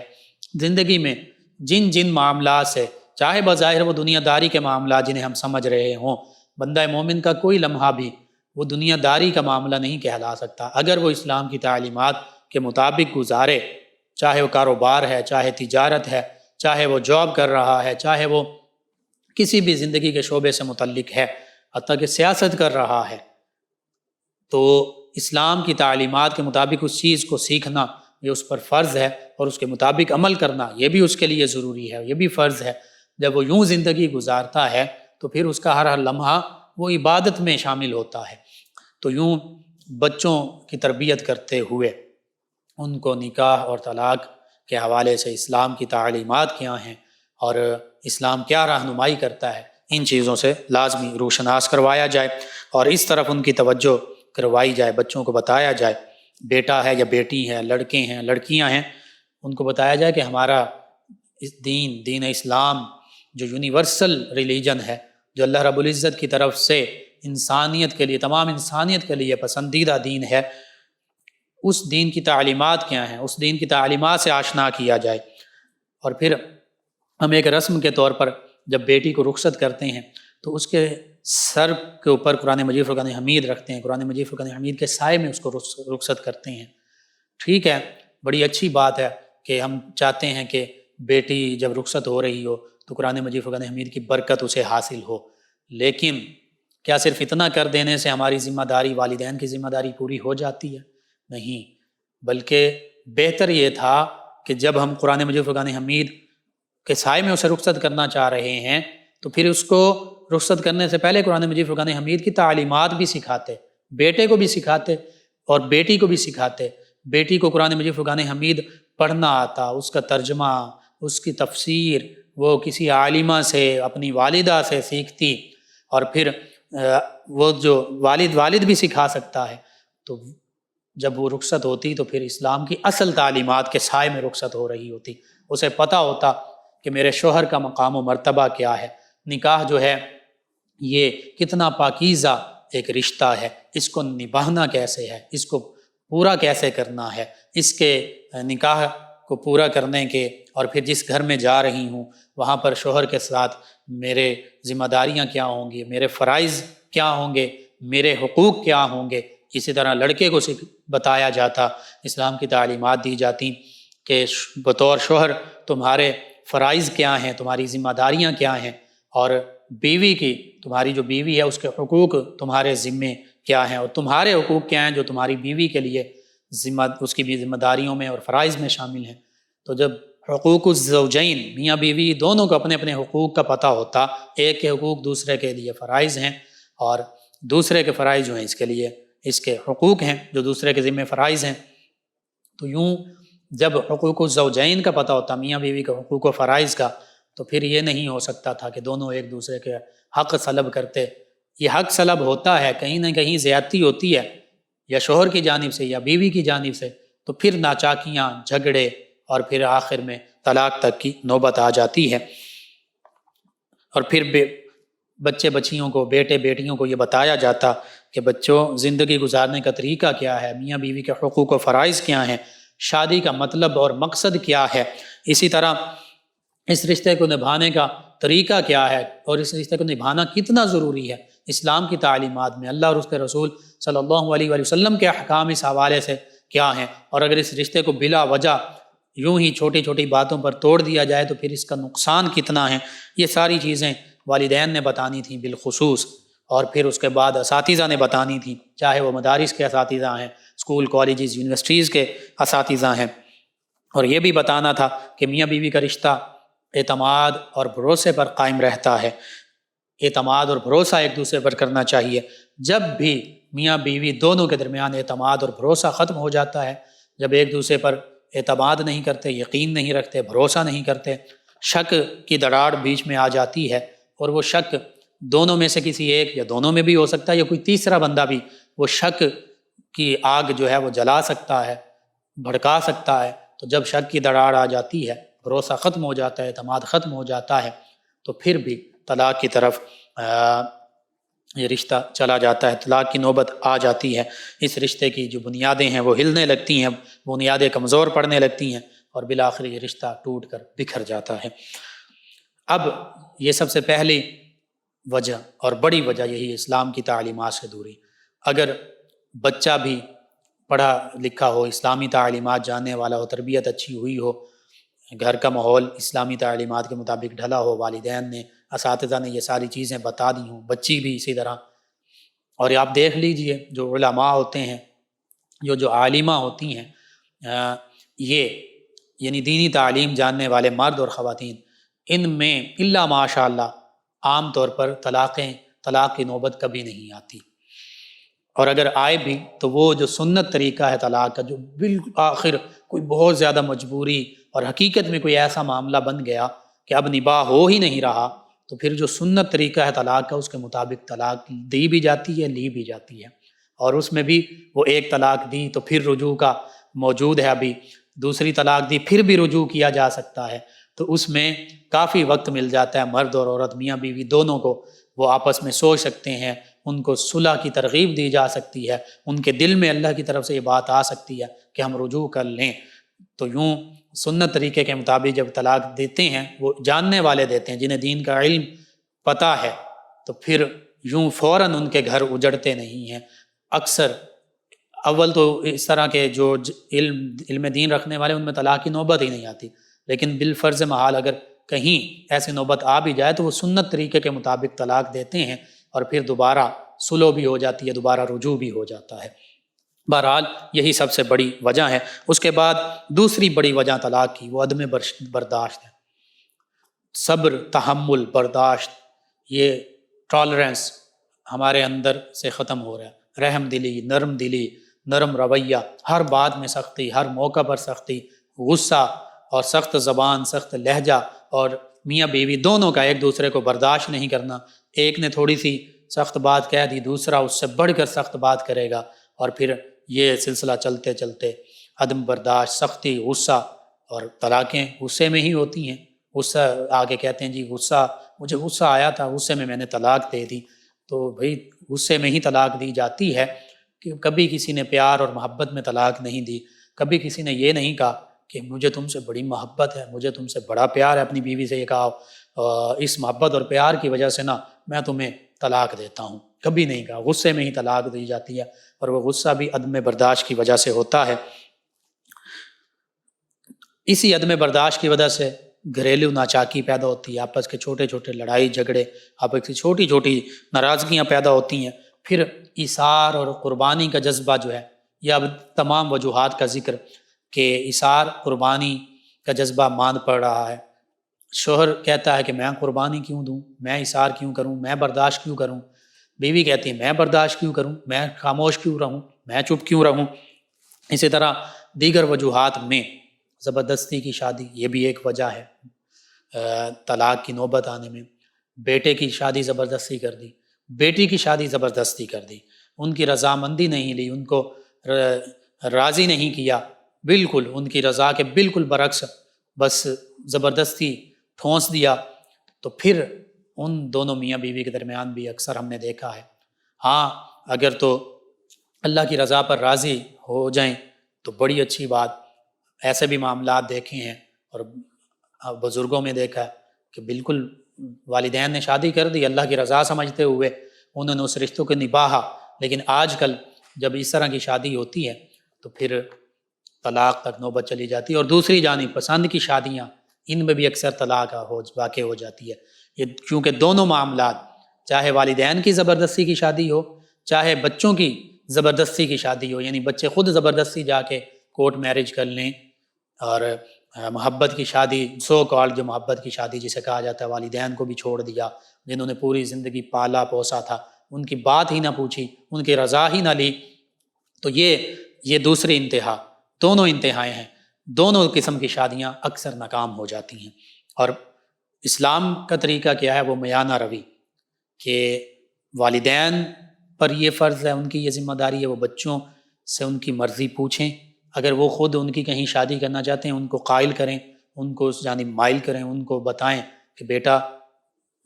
زندگی میں جن معاملات سے، چاہے بظاہر وہ دنیا داری کے معاملات جنہیں ہم سمجھ رہے ہوں، بندہ مومن کا کوئی لمحہ بھی وہ دنیا داری کا معاملہ نہیں کہلا سکتا اگر وہ اسلام کی تعلیمات کے مطابق گزارے، چاہے وہ کاروبار ہے، چاہے تجارت ہے، چاہے وہ جاب کر رہا ہے، چاہے وہ کسی بھی زندگی کے شعبے سے متعلق ہے، حتیٰ کہ سیاست کر رہا ہے، تو اسلام کی تعلیمات کے مطابق اس چیز کو سیکھنا یہ اس پر فرض ہے، اور اس کے مطابق عمل کرنا یہ بھی اس کے لیے ضروری ہے، یہ بھی فرض ہے۔ جب وہ یوں زندگی گزارتا ہے تو پھر اس کا ہر لمحہ وہ عبادت میں شامل ہوتا ہے۔ تو یوں بچوں کی تربیت کرتے ہوئے ان کو نکاح اور طلاق کے حوالے سے اسلام کی تعلیمات کیا ہیں اور اسلام کیا رہنمائی کرتا ہے، ان چیزوں سے لازمی روشناس کروایا جائے اور اس طرف ان کی توجہ کروائی جائے، بچوں کو بتایا جائے، بیٹا ہے یا بیٹی ہے، لڑکے ہیں، لڑکیاں ہیں، ان کو بتایا جائے کہ ہمارا دین اسلام جو یونیورسل ریلیجن ہے، جو اللہ رب العزت کی طرف سے انسانیت کے لیے، تمام انسانیت کے لیے پسندیدہ دین ہے، اس دین کی تعلیمات کیا ہیں، اس دین کی تعلیمات سے آشنا کیا جائے۔ اور پھر ہم ایک رسم کے طور پر جب بیٹی کو رخصت کرتے ہیں تو اس کے سر کے اوپر قرآن مجید فرقان حمید رکھتے ہیں، قرآن مجید فرقان حمید کے سائے میں اس کو رخصت کرتے ہیں۔ ٹھیک ہے، بڑی اچھی بات ہے کہ ہم چاہتے ہیں کہ بیٹی جب رخصت ہو رہی ہو تو قرآن مجید فرقان حمید کی برکت اسے حاصل ہو، لیکن کیا صرف اتنا کر دینے سے ہماری ذمہ داری، والدین کی ذمہ داری پوری ہو جاتی ہے؟ نہیں، بلکہ بہتر یہ تھا کہ جب ہم قرآن مجید فرقان حمید کے سائے میں اسے رخصت کرنا چاہ رہے ہیں تو پھر اس کو رخصت کرنے سے پہلے قرآن مجید فرقان حمید کی تعلیمات بھی سکھاتے، بیٹے کو بھی سکھاتے اور بیٹی کو بھی سکھاتے۔ بیٹی کو قرآن مجید فرقان حمید پڑھنا آتا، اس کا ترجمہ، اس کی تفسیر وہ کسی عالمہ سے، اپنی والدہ سے سیکھتی، اور پھر وہ جو والد بھی سکھا سکتا ہے، تو جب وہ رخصت ہوتی تو پھر اسلام کی اصل تعلیمات کے سائے میں رخصت ہو رہی ہوتی، اسے پتہ ہوتا کہ میرے شوہر کا مقام و مرتبہ کیا ہے، نکاح جو ہے یہ کتنا پاکیزہ ایک رشتہ ہے، اس کو نبھانا کیسے ہے، اس کو پورا کیسے کرنا ہے، اس کے نکاح کو پورا کرنے کے اور پھر جس گھر میں جا رہی ہوں وہاں پر شوہر کے ساتھ میرے ذمہ داریاں کیا ہوں گی، میرے فرائض کیا ہوں گے، میرے حقوق کیا ہوں گے، اسی طرح لڑکے کو بتایا جاتا، اسلام کی تعلیمات دی جاتی کہ بطور شوہر تمہارے فرائض کیا ہیں، تمہاری ذمہ داریاں کیا ہیں، اور بیوی کی، تمہاری جو بیوی ہے اس کے حقوق تمہارے ذمے کیا ہیں، اور تمہارے حقوق کیا ہیں جو تمہاری بیوی کے لیے اس کی بھی ذمہ داریوں میں اور فرائض میں شامل ہیں۔ تو جب حقوق الزوجین، میاں بیوی دونوں کو اپنے اپنے حقوق کا پتہ ہوتا، ایک کے حقوق دوسرے کے لیے فرائض ہیں اور دوسرے کے فرائض جو ہیں اس کے لیے اس کے حقوق ہیں جو دوسرے کے ذمہ فرائض ہیں، تو یوں جب حقوق الزوجین کا پتہ ہوتا، میاں بیوی کے حقوق و فرائض کا، تو پھر یہ نہیں ہو سکتا تھا کہ دونوں ایک دوسرے کے حق سلب کرتے۔ یہ حق سلب ہوتا ہے، کہیں نہ کہیں زیادتی ہوتی ہے یا شوہر کی جانب سے یا بیوی کی جانب سے، تو پھر ناچاکیاں، جھگڑے اور پھر آخر میں طلاق تک کی نوبت آ جاتی ہے۔ اور پھر بچے بچیوں کو، بیٹے بیٹیوں کو یہ بتایا جاتا کہ بچوں، زندگی گزارنے کا طریقہ کیا ہے، میاں بیوی کے حقوق و فرائض کیا ہیں، شادی کا مطلب اور مقصد کیا ہے، اسی طرح اس رشتے کو نبھانے کا طریقہ کیا ہے اور اس رشتے کو نبھانا کتنا ضروری ہے۔ اسلام کی تعلیمات میں اللہ اور اس کے رسول صلی اللہ علیہ وآلہ وسلم کے احکام اس حوالے سے کیا ہیں، اور اگر اس رشتے کو بلا وجہ یوں ہی چھوٹی چھوٹی باتوں پر توڑ دیا جائے تو پھر اس کا نقصان کتنا ہے، یہ ساری چیزیں والدین نے بتانی تھیں بالخصوص، اور پھر اس کے بعد اساتذہ نے بتانی تھیں، چاہے وہ مدارس کے اساتذہ ہیں، اسکول، کالجز، یونیورسٹیز کے اساتذہ ہیں، اور یہ بھی بتانا تھا کہ میاں بیوی کا رشتہ اعتماد اور بھروسے پر قائم رہتا ہے، اعتماد اور بھروسہ ایک دوسرے پر کرنا چاہیے۔ جب بھی میاں بیوی دونوں کے درمیان اعتماد اور بھروسہ ختم ہو جاتا ہے، جب ایک دوسرے پر اعتماد نہیں کرتے، یقین نہیں رکھتے، بھروسہ نہیں کرتے، شک کی دراڑ بیچ میں آ جاتی ہے، اور وہ شک دونوں میں سے کسی ایک یا دونوں میں بھی ہو سکتا ہے، یا کوئی تیسرا بندہ بھی وہ شک کی آگ جو ہے وہ جلا سکتا ہے، بھڑکا سکتا ہے۔ تو جب شک کی دراڑ آ جاتی ہے، بھروسہ ختم ہو جاتا ہے، اعتماد ختم ہو جاتا ہے، تو پھر بھی طلاق کی طرف یہ رشتہ چلا جاتا ہے، طلاق کی نوبت آ جاتی ہے۔ اس رشتے کی جو بنیادیں ہیں وہ ہلنے لگتی ہیں، بنیادیں کمزور پڑنے لگتی ہیں، اور بالآخر یہ رشتہ ٹوٹ کر بکھر جاتا ہے۔ اب یہ سب سے پہلی وجہ اور بڑی وجہ یہی اسلام کی تعلیمات سے دوری۔ اگر بچہ بھی پڑھا لکھا ہو، اسلامی تعلیمات جاننے والا ہو، تربیت اچھی ہوئی ہو، گھر کا ماحول اسلامی تعلیمات کے مطابق ڈھلا ہو، والدین نے، اساتذہ نے یہ ساری چیزیں بتا دی ہوں، بچی بھی اسی طرح، اور آپ دیکھ لیجئے جو علماء ہوتے ہیں، جو عالمہ ہوتی ہیں، یہ یعنی دینی تعلیم جاننے والے مرد اور خواتین، ان میں الا ماشاء اللہ عام طور پر طلاق کی نوبت کبھی نہیں آتی، اور اگر آئے بھی تو وہ جو سنت طریقہ ہے طلاق کا، جو بالآخر کوئی بہت زیادہ مجبوری اور حقیقت میں کوئی ایسا معاملہ بن گیا کہ اب نباہ ہو ہی نہیں رہا، تو پھر جو سنت طریقہ ہے طلاق کا، اس کے مطابق طلاق دی بھی جاتی ہے، لی بھی جاتی ہے، اور اس میں بھی وہ ایک طلاق دی تو پھر رجوع کا موجود ہے، ابھی دوسری طلاق دی پھر بھی رجوع کیا جا سکتا ہے، تو اس میں کافی وقت مل جاتا ہے مرد اور عورت، میاں بیوی دونوں کو، وہ آپس میں سوچ سکتے ہیں، ان کو صلح کی ترغیب دی جا سکتی ہے، ان کے دل میں اللہ کی طرف سے یہ بات آ سکتی ہے کہ ہم رجوع کر لیں۔ تو یوں سنت طریقے کے مطابق جب طلاق دیتے ہیں، وہ جاننے والے دیتے ہیں جنہیں دین کا علم پتہ ہے، تو پھر یوں فوراً ان کے گھر اجڑتے نہیں ہیں۔ اکثر اول تو اس طرح کے جو علم دین رکھنے والے، ان میں طلاق کی نوبت ہی نہیں آتی، لیکن بالفرض محال اگر کہیں ایسی نوبت آ بھی جائے تو وہ سنت طریقے کے مطابق طلاق دیتے ہیں، اور پھر دوبارہ صلح بھی ہو جاتی ہے، دوبارہ رجوع بھی ہو جاتا ہے۔ بہرحال یہی سب سے بڑی وجہ ہے۔ اس کے بعد دوسری بڑی وجہ طلاق کی وہ عدم برداشت ہے، صبر، تحمل، برداشت، یہ ٹالرنس ہمارے اندر سے ختم ہو رہا ہے، رحم دلی، نرم رویہ، ہر بات میں سختی، ہر موقع پر سختی، غصہ اور سخت زبان، سخت لہجہ، اور میاں بیوی دونوں کا ایک دوسرے کو برداشت نہیں کرنا، ایک نے تھوڑی سی سخت بات کہہ دی، دوسرا اس سے بڑھ کر سخت بات کرے گا، اور پھر یہ سلسلہ چلتے چلتے عدم برداشت، سختی، غصہ، اور طلاقیں غصے میں ہی ہوتی ہیں۔ غصہ آگے کہتے ہیں جی مجھے غصہ آیا تھا، غصے میں نے طلاق دے دی، تو بھئی غصے میں ہی طلاق دی جاتی ہے، کہ کبھی کسی نے پیار اور محبت میں طلاق نہیں دی، کبھی کسی نے یہ نہیں کہا کہ مجھے تم سے بڑی محبت ہے، مجھے تم سے بڑا پیار ہے، اپنی بیوی سے یہ کہا اس محبت اور پیار کی وجہ سے نا میں تمہیں طلاق دیتا ہوں۔ کبھی نہیں کہا، غصے میں ہی طلاق دی جاتی ہے، اور وہ غصہ بھی عدم برداشت کی وجہ سے ہوتا ہے۔ اسی عدم برداشت کی وجہ سے گھریلو ناچاکی پیدا ہوتی ہے، آپس کے چھوٹے چھوٹے لڑائی جھگڑے، آپس کی چھوٹی چھوٹی ناراضگیاں پیدا ہوتی ہیں۔ پھر ایثار اور قربانی کا جذبہ جو ہے، یہ اب تمام وجوہات کا ذکر کہ ایثار قربانی کا جذبہ ماند پڑ رہا ہے۔ شوہر کہتا ہے کہ میں قربانی کیوں دوں، میں ایثار کیوں کروں، میں برداشت کیوں کروں، بیوی کہتی ہے میں برداشت کیوں کروں، میں خاموش کیوں رہوں، میں چپ کیوں رہوں۔ اسی طرح دیگر وجوہات میں زبردستی کی شادی، یہ بھی ایک وجہ ہے طلاق کی نوبت آنے میں۔ بیٹے کی شادی زبردستی کر دی، بیٹی کی شادی زبردستی کر دی، ان کی رضامندی نہیں لی، ان کو راضی نہیں کیا، بالکل ان کی رضا کے بالکل برعکس بس زبردستی ٹھونس دیا، تو پھر ان دونوں میاں بیوی کے درمیان بھی اکثر ہم نے دیکھا ہے۔ ہاں اگر تو اللہ کی رضا پر راضی ہو جائیں تو بڑی اچھی بات، ایسے بھی معاملات دیکھے ہیں اور بزرگوں میں دیکھا ہے کہ بالکل والدین نے شادی کر دی اللہ کی رضا سمجھتے ہوئے، انہوں نے اس رشتوں کو نبھایا، لیکن آج کل جب اس طرح کی شادی ہوتی ہے تو پھر طلاق تک نوبت چلی جاتی ہے۔ اور دوسری جانب پسند کی شادیاں، ان میں بھی اکثر طلاق واقع ہو جاتی ہے، یہ کیونکہ دونوں معاملات، چاہے والدین کی زبردستی کی شادی ہو، چاہے بچوں کی زبردستی کی شادی ہو، یعنی بچے خود زبردستی جا کے کورٹ میرج کر لیں، اور محبت کی شادی، سو کالڈ جو محبت کی شادی جسے کہا جاتا ہے، والدین کو بھی چھوڑ دیا، جنہوں نے پوری زندگی پالا پوسا تھا، ان کی بات ہی نہ پوچھی، ان کی رضا ہی نہ لی، تو یہ دوسری انتہا، دونوں انتہائیں ہیں، دونوں قسم کی شادیاں اکثر ناکام ہو جاتی ہیں۔ اور اسلام کا طریقہ کیا ہے، وہ میانہ روی، کہ والدین پر یہ فرض ہے، ان کی یہ ذمہ داری ہے، وہ بچوں سے ان کی مرضی پوچھیں، اگر وہ خود ان کی کہیں شادی کرنا چاہتے ہیں ان کو قائل کریں، ان کو اس جانب مائل کریں، ان کو بتائیں کہ بیٹا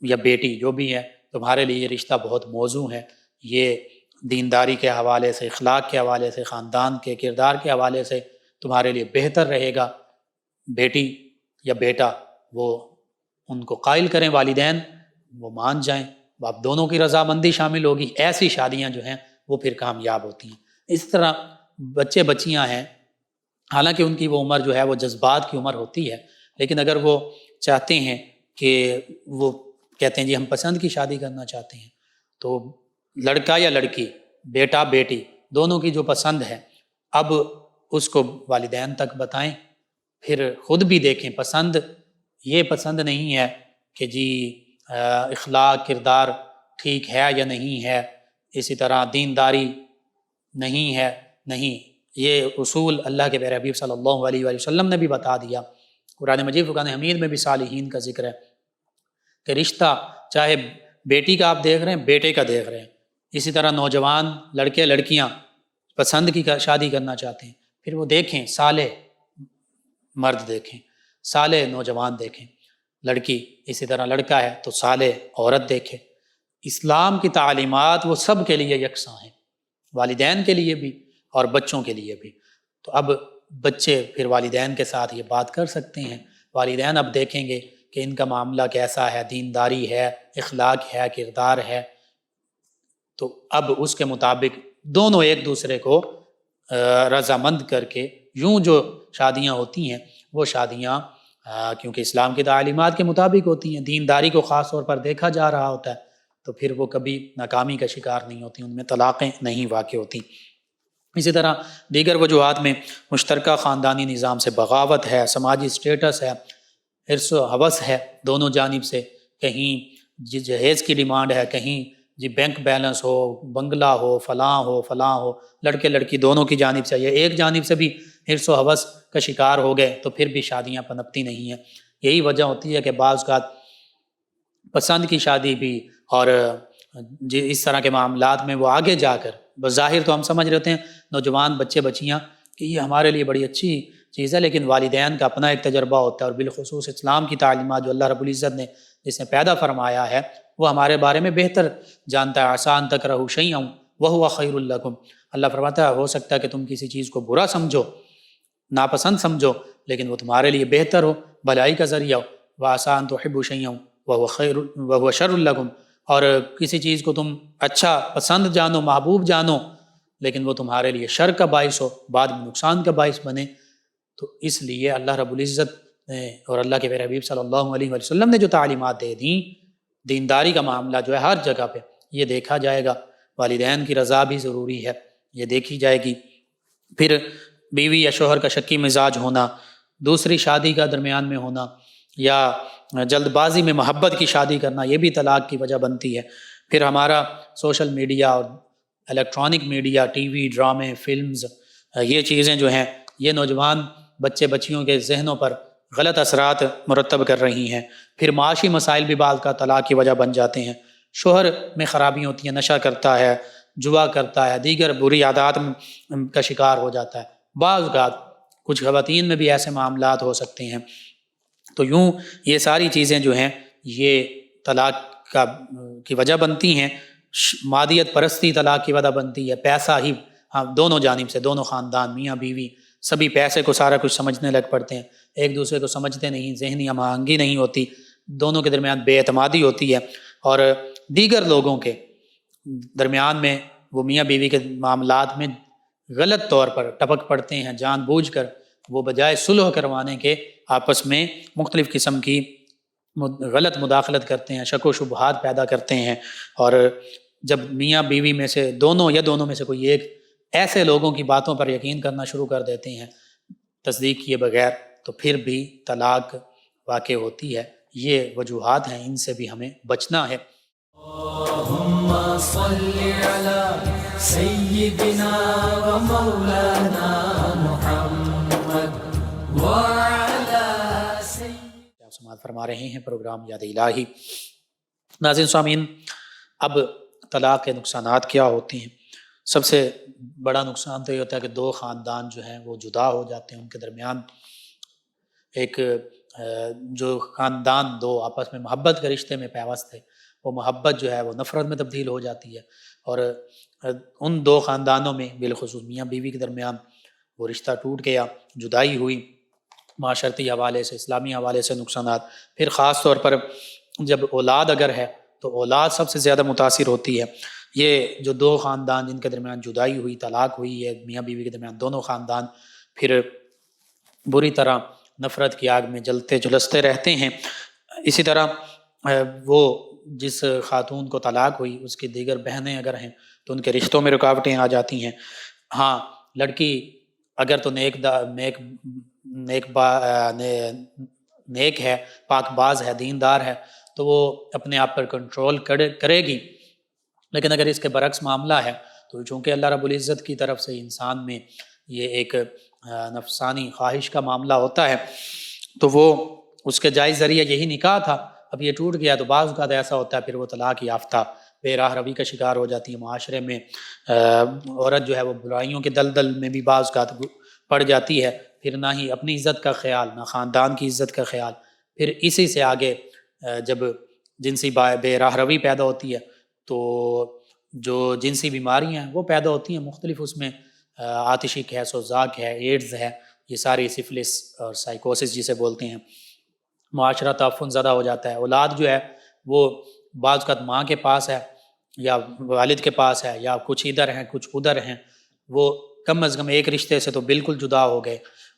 یا بیٹی جو بھی ہے تمہارے لیے یہ رشتہ بہت موزوں ہے، یہ دینداری کے حوالے سے، اخلاق کے حوالے سے، خاندان کے کردار کے حوالے سے تمہارے لیے بہتر رہے گا، بیٹی یا بیٹا وہ ان کو قائل کریں، والدین وہ مان جائیں، اب دونوں کی رضامندی شامل ہوگی، ایسی شادیاں جو ہیں وہ پھر کامیاب ہوتی ہیں۔ اس طرح بچے بچیاں ہیں، حالانکہ ان کی وہ عمر جو ہے وہ جذبات کی عمر ہوتی ہے، لیکن اگر وہ چاہتے ہیں کہ وہ کہتے ہیں جی ہم پسند کی شادی کرنا چاہتے ہیں، تو لڑکا یا لڑکی، بیٹا بیٹی، دونوں کی جو پسند ہے اب اس کو والدین تک بتائیں، پھر خود بھی دیکھیں پسند، یہ پسند نہیں ہے کہ جی اخلاق کردار ٹھیک ہے یا نہیں ہے، اسی طرح دینداری نہیں ہے، نہیں، یہ اصول اللہ کے پیارے حبیب صلی اللہ علیہ وآلہ وسلم نے بھی بتا دیا۔ قرآن مجید فرقان حمید میں بھی صالحین کا ذکر ہے کہ رشتہ چاہے بیٹی کا آپ دیکھ رہے ہیں، بیٹے کا دیکھ رہے ہیں، اسی طرح نوجوان لڑکے لڑکیاں پسند کی شادی کرنا چاہتے ہیں، پھر وہ دیکھیں صالح مرد دیکھیں، صالح نوجوان دیکھیں، لڑکی اسی طرح لڑکا ہے تو صالح عورت دیکھیں۔ اسلام کی تعلیمات وہ سب کے لیے یکساں ہیں، والدین کے لیے بھی اور بچوں کے لیے بھی۔ تو اب بچے پھر والدین کے ساتھ یہ بات کر سکتے ہیں، والدین اب دیکھیں گے کہ ان کا معاملہ کیسا ہے، دینداری ہے، اخلاق ہے، کردار ہے، تو اب اس کے مطابق دونوں ایک دوسرے کو رضامند کر کے، یوں جو شادیاں ہوتی ہیں وہ شادیاں کیونکہ اسلام کی تعلیمات کے مطابق ہوتی ہیں، دینداری کو خاص طور پر دیکھا جا رہا ہوتا ہے، تو پھر وہ کبھی ناکامی کا شکار نہیں ہوتی، ان میں طلاقیں نہیں واقع ہوتی۔ اسی طرح دیگر وجوہات میں مشترکہ خاندانی نظام سے بغاوت ہے، سماجی سٹیٹس ہے، حرص و ہوس ہے دونوں جانب سے، کہیں جہیز کی ڈیمانڈ ہے، کہیں جی بینک بیلنس ہو، بنگلہ ہو، فلاں ہو، لڑکے لڑکی دونوں کی جانب سے، یہ ایک جانب سے بھی حرص و ہوس کا شکار ہو گئے تو پھر بھی شادیاں پنپتی نہیں ہیں۔ یہی وجہ ہوتی ہے کہ بعض اوقات پسند کی شادی بھی اور اس طرح کے معاملات میں وہ آگے جا کر بظاہر تو ہم سمجھ رہے ہیں نوجوان بچے بچیاں کہ یہ ہمارے لیے بڑی اچھی چیز ہے، لیکن والدین کا اپنا ایک تجربہ ہوتا ہے، اور بالخصوص اسلام کی تعلیمات جو اللہ رب العزت نے جس نے پیدا فرمایا ہے وہ ہمارے بارے میں بہتر جانتا ہے۔ عسیٰ ان تکرہوا شیئا وہو خیر لکم، اللہ فرماتا ہے ہو سکتا ہے کہ تم کسی چیز کو برا سمجھو، ناپسند سمجھو، لیکن وہ تمہارے لیے بہتر ہو، بھلائی کا ذریعہ ہو۔ وعسیٰ ان تحبوا شیئا وہو شر لکم، اور کسی چیز کو تم اچھا پسند جانو، محبوب جانو، لیکن وہ تمہارے لیے شر کا باعث ہو، بعد میں نقصان کا باعث بنے، تو اس لیے اللہ رب العزت نے اور اللہ کے پیارے حبیب صلی اللہ علیہ وسلم نے جو تعلیمات دے دیں، دینداری کا معاملہ جو ہے ہر جگہ پہ یہ دیکھا جائے گا۔ والدین کی رضا بھی ضروری ہے، یہ دیکھی جائے گی۔ پھر بیوی یا شوہر کا شکی مزاج ہونا، دوسری شادی کا درمیان میں ہونا، یا جلد بازی میں محبت کی شادی کرنا، یہ بھی طلاق کی وجہ بنتی ہے۔ پھر ہمارا سوشل میڈیا اور الیکٹرانک میڈیا، ٹی وی، ڈرامے، فلمز، یہ چیزیں جو ہیں یہ نوجوان بچے بچیوں کے ذہنوں پر غلط اثرات مرتب کر رہی ہیں۔ پھر معاشی مسائل بھی بعض کا طلاق کی وجہ بن جاتے ہیں۔ شوہر میں خرابی ہوتی ہیں، نشہ کرتا ہے، جوا کرتا ہے، دیگر بری عادات کا شکار ہو جاتا ہے۔ بعض اوقات کچھ خواتین میں بھی ایسے معاملات ہو سکتے ہیں۔ تو یوں یہ ساری چیزیں جو ہیں یہ طلاق کی وجہ بنتی ہیں۔ مادیت پرستی طلاق کی وجہ بنتی ہے، پیسہ ہی، دونوں جانب سے، دونوں خاندان، میاں بیوی سبھی پیسے کو سارا کچھ سمجھنے لگ پڑتے ہیں، ایک دوسرے کو سمجھتے نہیں، ذہنی ہم آہنگی نہیں ہوتی، دونوں کے درمیان بے اعتمادی ہوتی ہے، اور دیگر لوگوں کے درمیان میں وہ میاں بیوی کے معاملات میں غلط طور پر ٹپک پڑتے ہیں، جان بوجھ کر وہ بجائے صلح کروانے کے آپس میں مختلف قسم کی غلط مداخلت کرتے ہیں، شک و شبہات پیدا کرتے ہیں۔ اور جب میاں بیوی میں سے دونوں یا دونوں میں سے کوئی ایک ایسے لوگوں کی باتوں پر یقین کرنا شروع کر دیتے ہیں تصدیق کیے بغیر، تو پھر بھی طلاق واقع ہوتی ہے۔ یہ وجوہات ہیں، ان سے بھی ہمیں بچنا ہے۔ اللہم صلی علی سیدنا و مولانا محمد وعلی سیدنا۔ آپ سماعت فرما رہے ہیں پروگرام یاد الہی۔ ناظرین سامعین، اب طلاق کے نقصانات کیا ہوتے ہیں؟ سب سے بڑا نقصان تو یہ ہوتا ہے کہ دو خاندان جو ہیں وہ جدا ہو جاتے ہیں، ان کے درمیان ایک جو خاندان دو آپس میں محبت کے رشتے میں پیوست ہے، وہ محبت جو ہے وہ نفرت میں تبدیل ہو جاتی ہے، اور ان دو خاندانوں میں بالخصوص میاں بیوی کے درمیان وہ رشتہ ٹوٹ گیا، جدائی ہوئی، معاشرتی حوالے سے، اسلامی حوالے سے نقصانات۔ پھر خاص طور پر جب اولاد اگر ہے تو اولاد سب سے زیادہ متاثر ہوتی ہے۔ یہ جو دو خاندان جن کے درمیان جدائی ہوئی، طلاق ہوئی ہے، میاں بیوی کے درمیان دونوں خاندان پھر بری طرح نفرت کی آگ میں جلتے جھلستے رہتے ہیں۔ اسی طرح وہ جس خاتون کو طلاق ہوئی اس کی دیگر بہنیں اگر ہیں تو ان کے رشتوں میں رکاوٹیں آ جاتی ہیں۔ ہاں، لڑکی اگر تو نیک ہے، پاک باز ہے، دیندار ہے، تو وہ اپنے آپ پر کنٹرول کرے گی، لیکن اگر اس کے برعکس معاملہ ہے تو چونکہ اللہ رب العزت کی طرف سے انسان میں یہ ایک نفسانی خواہش کا معاملہ ہوتا ہے، تو وہ اس کے جائز ذریعہ یہی نکاح تھا، اب یہ ٹوٹ گیا تو بعض اوقات ایسا ہوتا ہے پھر وہ طلاق یافتہ بے راہ روی کا شکار ہو جاتی ہے۔ معاشرے میں عورت جو ہے وہ برائیوں کے دلدل میں بھی بعض اوقات پڑ جاتی ہے، پھر نہ ہی اپنی عزت کا خیال، نہ خاندان کی عزت کا خیال، پھر اسی سے آگے جب جنسی بے راہ روی پیدا ہوتی ہے تو جو جنسی بیماریاں ہیں وہ پیدا ہوتی ہیں مختلف، اس میں آتشی گیس و ذاک ہے، ایڈز ہے، یہ ساری سفلس اور سائیکوسس جسے بولتے ہیں۔ معاشرہ تعفن زدہ ہو جاتا ہے، اولاد جو ہے وہ بعض اوقات ماں کے پاس ہے یا والد کے پاس ہے، یا کچھ ادھر ہیں کچھ ادھر ہیں، وہ کم از کم ایک رشتے سے تو بالکل جدا ہو گئے،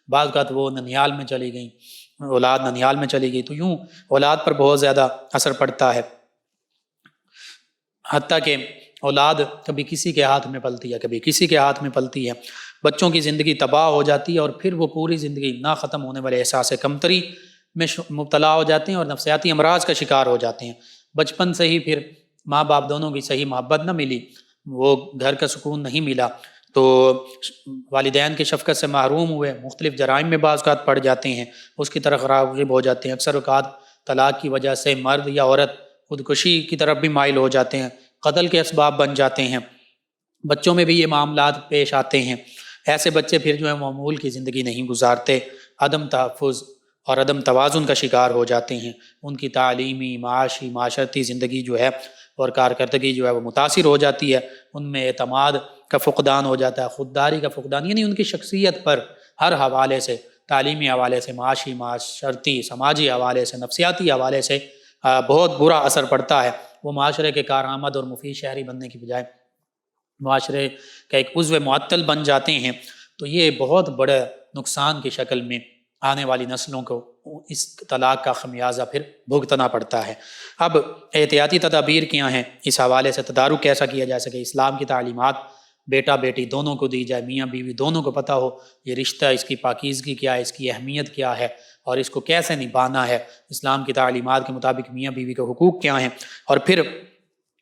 بعض اوقات وہ ننیال میں چلی گئیں، اولاد ننیال میں چلی گئی، تو یوں اولاد پر بہت زیادہ اثر پڑتا ہے، حتیٰ کہ اولاد کبھی کسی کے ہاتھ میں پلتی ہے، کبھی کسی کے ہاتھ میں پلتی ہے، بچوں کی زندگی تباہ ہو جاتی ہے، اور پھر وہ پوری زندگی نہ ختم ہونے والے احساس کمتری میں مبتلا ہو جاتے ہیں اور نفسیاتی امراض کا شکار ہو جاتے ہیں۔ بچپن سے ہی پھر ماں باپ دونوں کی صحیح محبت نہ ملی، وہ گھر کا سکون نہیں ملا، تو والدین کی شفقت سے محروم ہوئے، مختلف جرائم میں بعض اوقات پڑ جاتے ہیں، اس کی طرف راغب ہو جاتے ہیں۔ اکثر اوقات طلاق کی وجہ سے مرد یا عورت خودکشی کی طرف بھی مائل ہو جاتے ہیں، قتل کے اسباب بن جاتے ہیں۔ بچوں میں بھی یہ معاملات پیش آتے ہیں، ایسے بچے پھر جو ہے معمول کی زندگی نہیں گزارتے، عدم تحفظ اور عدم توازن کا شکار ہو جاتے ہیں، ان کی تعلیمی، معاشی، معاشرتی زندگی جو ہے اور کارکردگی جو ہے وہ متاثر ہو جاتی ہے، ان میں اعتماد کا فقدان ہو جاتا ہے، خودداری کا فقدان، یعنی ان کی شخصیت پر ہر حوالے سے، تعلیمی حوالے سے، معاشی، معاشرتی، سماجی حوالے سے، نفسیاتی حوالے سے بہت برا اثر پڑتا ہے، وہ معاشرے کے کارآمد اور مفید شہری بننے کی بجائے معاشرے کا ایک عضو معطل بن جاتے ہیں، تو یہ بہت بڑے نقصان کی شکل میں آنے والی نسلوں کو اس طلاق کا خمیازہ پھر بھگتنا پڑتا ہے۔ اب احتیاطی تدابیر کیا ہیں، اس حوالے سے تدارک کیسا کیا جا سکے؟ اسلام کی تعلیمات بیٹا بیٹی دونوں کو دی جائے، میاں بیوی دونوں کو پتہ ہو یہ رشتہ، اس کی پاکیزگی کیا ہے، اس کی اہمیت کیا ہے اور اس کو کیسے نبھانا ہے۔ اسلام کی تعلیمات کے مطابق میاں بیوی کے حقوق کیا ہیں، اور پھر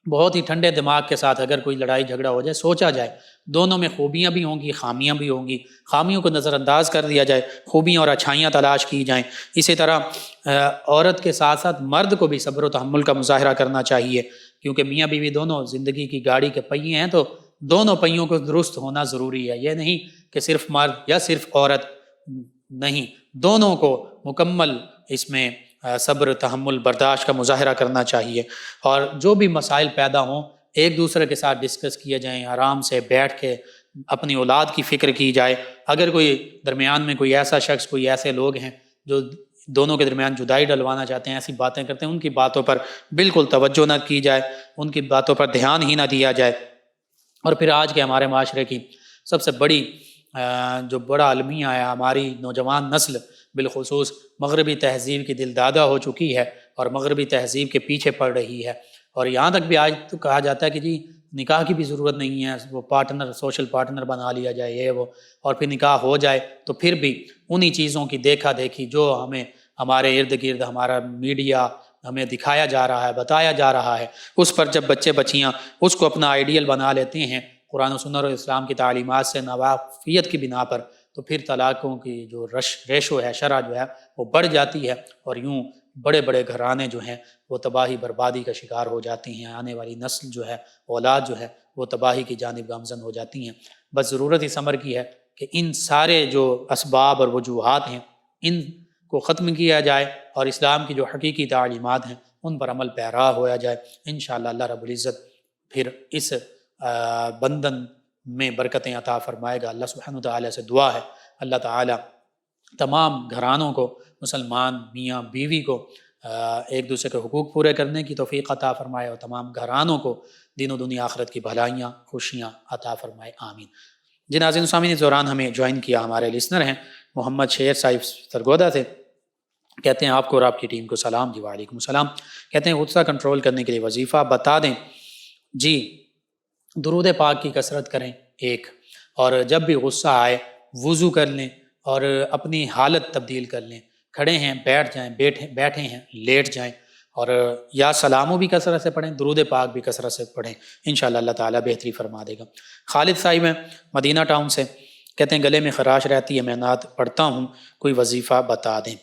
بہت ہی ٹھنڈے دماغ کے ساتھ اگر کوئی لڑائی جھگڑا ہو جائے سوچا جائے، دونوں میں خوبیاں بھی ہوں گی خامیاں بھی ہوں گی، خامیوں کو نظر انداز کر دیا جائے، خوبیاں اور اچھائیاں تلاش کی جائیں۔ اسی طرح عورت کے ساتھ ساتھ مرد کو بھی صبر و تحمل کا مظاہرہ کرنا چاہیے، کیونکہ میاں بیوی دونوں زندگی کی گاڑی کے پہیے ہیں، تو دونوں پہیوں کو درست ہونا ضروری ہے۔ یہ نہیں کہ صرف مرد یا صرف عورت، نہیں، دونوں کو مکمل اس میں صبر تحمل برداشت کا مظاہرہ کرنا چاہیے، اور جو بھی مسائل پیدا ہوں ایک دوسرے کے ساتھ ڈسکس کیے جائیں، آرام سے بیٹھ کے اپنی اولاد کی فکر کی جائے۔ اگر کوئی درمیان میں کوئی ایسا شخص، کوئی ایسے لوگ ہیں جو دونوں کے درمیان جدائی ڈلوانا چاہتے ہیں، ایسی باتیں کرتے ہیں، ان کی باتوں پر بالکل توجہ نہ کی جائے، ان کی باتوں پر دھیان ہی نہ دیا جائے۔ اور پھر آج کے ہمارے معاشرے کی سب سے بڑی جو بڑا المیہ ہے، ہماری نوجوان نسل بالخصوص مغربی تہذیب کی دل دادہ ہو چکی ہے اور مغربی تہذیب کے پیچھے پڑ رہی ہے، اور یہاں تک بھی آج تو کہا جاتا ہے کہ جی نکاح کی بھی ضرورت نہیں ہے، وہ پارٹنر، سوشل پارٹنر بنا لیا جائے، یہ وہ، اور پھر نکاح ہو جائے تو پھر بھی انہی چیزوں کی دیکھا دیکھی جو ہمیں ہمارے ارد گرد ہمارا میڈیا ہمیں دکھایا جا رہا ہے، بتایا جا رہا ہے، اس پر جب بچے بچیاں اس کو اپنا آئیڈیل بنا لیتے ہیں قرآن و سنت اور اسلام کی تعلیمات سے ناواقفیت کی بنا پر، تو پھر طلاقوں کی جو ریشو ہے، شرح جو ہے وہ بڑھ جاتی ہے، اور یوں بڑے بڑے گھرانے جو ہیں وہ تباہی بربادی کا شکار ہو جاتی ہیں، آنے والی نسل جو ہے، اولاد جو ہے وہ تباہی کی جانب گامزن ہو جاتی ہیں۔ بس ضرورت اس امر کی ہے کہ ان سارے جو اسباب اور وجوہات ہیں ان کو ختم کیا جائے، اور اسلام کی جو حقیقی تعلیمات ہیں ان پر عمل پیرا ہوا جائے۔ انشاءاللہ اللہ رب العزت پھر اس بندن میں برکتیں عطا فرمائے گا۔ اللہ سبحانہ وتعالی سے دعا ہے اللہ تعالی تمام گھرانوں کو، مسلمان میاں بیوی کو ایک دوسرے کے حقوق پورے کرنے کی توفیق عطا فرمائے، اور تمام گھرانوں کو دین و دنیا آخرت کی بھلائیاں خوشیاں عطا فرمائے، آمین۔ جن ناظرین سامعین اس دوران ہمیں جوائن کیا، ہمارے لسنر ہیں محمد شیر صاحب سرگودا سے، کہتے ہیں آپ کو اور آپ کی ٹیم کو سلام۔ جی وعلیکم السلام۔ کہتے ہیں غصہ کنٹرول کرنے کے لیے وظیفہ بتا دیں۔ جی درود پاک کی کثرت کریں ایک، اور جب بھی غصہ آئے وضو کر لیں اور اپنی حالت تبدیل کر لیں، کھڑے ہیں بیٹھ جائیں، بیٹھے ہیں لیٹ جائیں، اور یا سلامو بھی کثرت سے پڑھیں، درود پاک بھی کثرت سے پڑھیں، انشاءاللہ اللہ تعالیٰ بہتری فرما دے گا۔ خالد صاحب ہیں مدینہ ٹاؤن سے، کہتے ہیں گلے میں خراش رہتی ہے، میں نعت پڑھتا ہوں، کوئی وظیفہ بتا دیں۔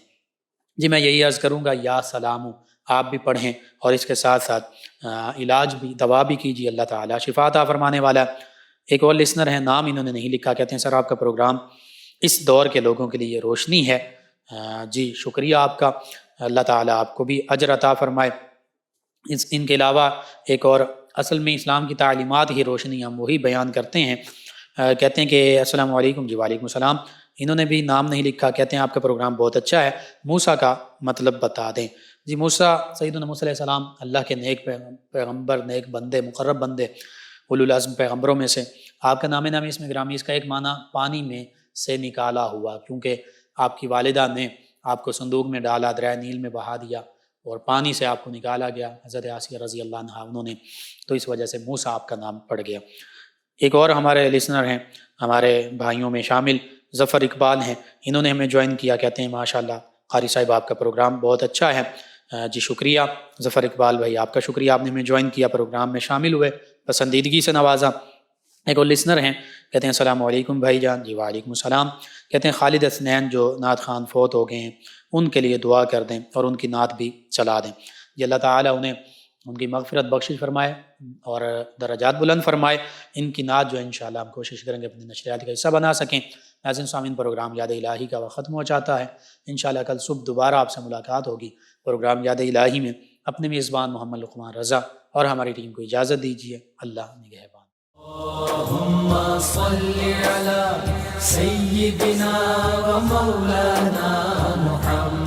جی میں یہی عرض کروں گا یا سلامو آپ بھی پڑھیں، اور اس کے ساتھ ساتھ علاج بھی، دوا بھی کیجیے، اللہ تعالیٰ شفا عطا فرمانے والا ہے۔ ایک اور لسنر ہیں، نام انہوں نے نہیں لکھا، کہتے ہیں سر آپ کا پروگرام اس دور کے لوگوں کے لیے روشنی ہے۔ جی شکریہ آپ کا، اللہ تعالیٰ آپ کو بھی اجر عطا فرمائے۔ ان کے علاوہ ایک اور، اصل میں اسلام کی تعلیمات ہی روشنی، ہم وہی بیان کرتے ہیں۔ کہتے ہیں کہ السلام علیکم۔ جی وعلیکم السلام۔ انہوں نے بھی نام نہیں لکھا، کہتے ہیں آپ کا پروگرام بہت اچھا ہے، موسیٰ کا مطلب بتا دیں۔ جی موسیٰ سیدنا موسیٰ علیہ السلام اللہ کے نیک پیغمبر، نیک بندے، مقرب بندے، اولو العزم پیغمبروں میں سے۔ آپ کا نام نامی اس میں گرامی، اس کا ایک معنی پانی میں سے نکالا ہوا، کیونکہ آپ کی والدہ نے آپ کو صندوق میں ڈالا، دریائے نیل میں بہا دیا اور پانی سے آپ کو نکالا گیا، حضرت آسیہ رضی اللہ عنہا انہوں نے، تو اس وجہ سے موسیٰ آپ کا نام پڑ گیا۔ ایک اور ہمارے لسنر ہیں، ہمارے بھائیوں میں شامل ظفر اقبال ہیں، انہوں نے ہمیں جوائن کیا، کہتے ہیں ماشاءاللہ قاری صاحب آپ کا پروگرام بہت اچھا ہے۔ جی شکریہ ظفر اقبال بھائی، آپ کا شکریہ، آپ نے ہمیں جوائن کیا، پروگرام میں شامل ہوئے، پسندیدگی سے نوازا۔ ایک اور لسنر ہیں، کہتے ہیں السلام علیکم بھائی جان۔ جی وعلیکم السلام۔ کہتے ہیں خالد حسنین جو نعت خوان فوت ہو گئے ہیں ان کے لیے دعا کر دیں اور ان کی نعت بھی چلا دیں۔ جی اللہ تعالیٰ انہیں ان کی مغفرت بخشش فرمائے اور درجات بلند فرمائے۔ ان کی نعت جو انشاءاللہ ہم کوشش کریں گے اپنی نشریات کا حصہ بنا سکیں۔ ناظرین سامعین پروگرام یاد الہی کا وقت ختم ہو جاتا ہے، انشاءاللہ کل صبح دوبارہ آپ سے ملاقات ہوگی پروگرام یاد الہی میں۔ اپنے میزبان محمد لقمان رضا اور ہماری ٹیم کو اجازت دیجیے، اللہ نگہبان۔ اللهم صل على سيدنا ومولانا محمد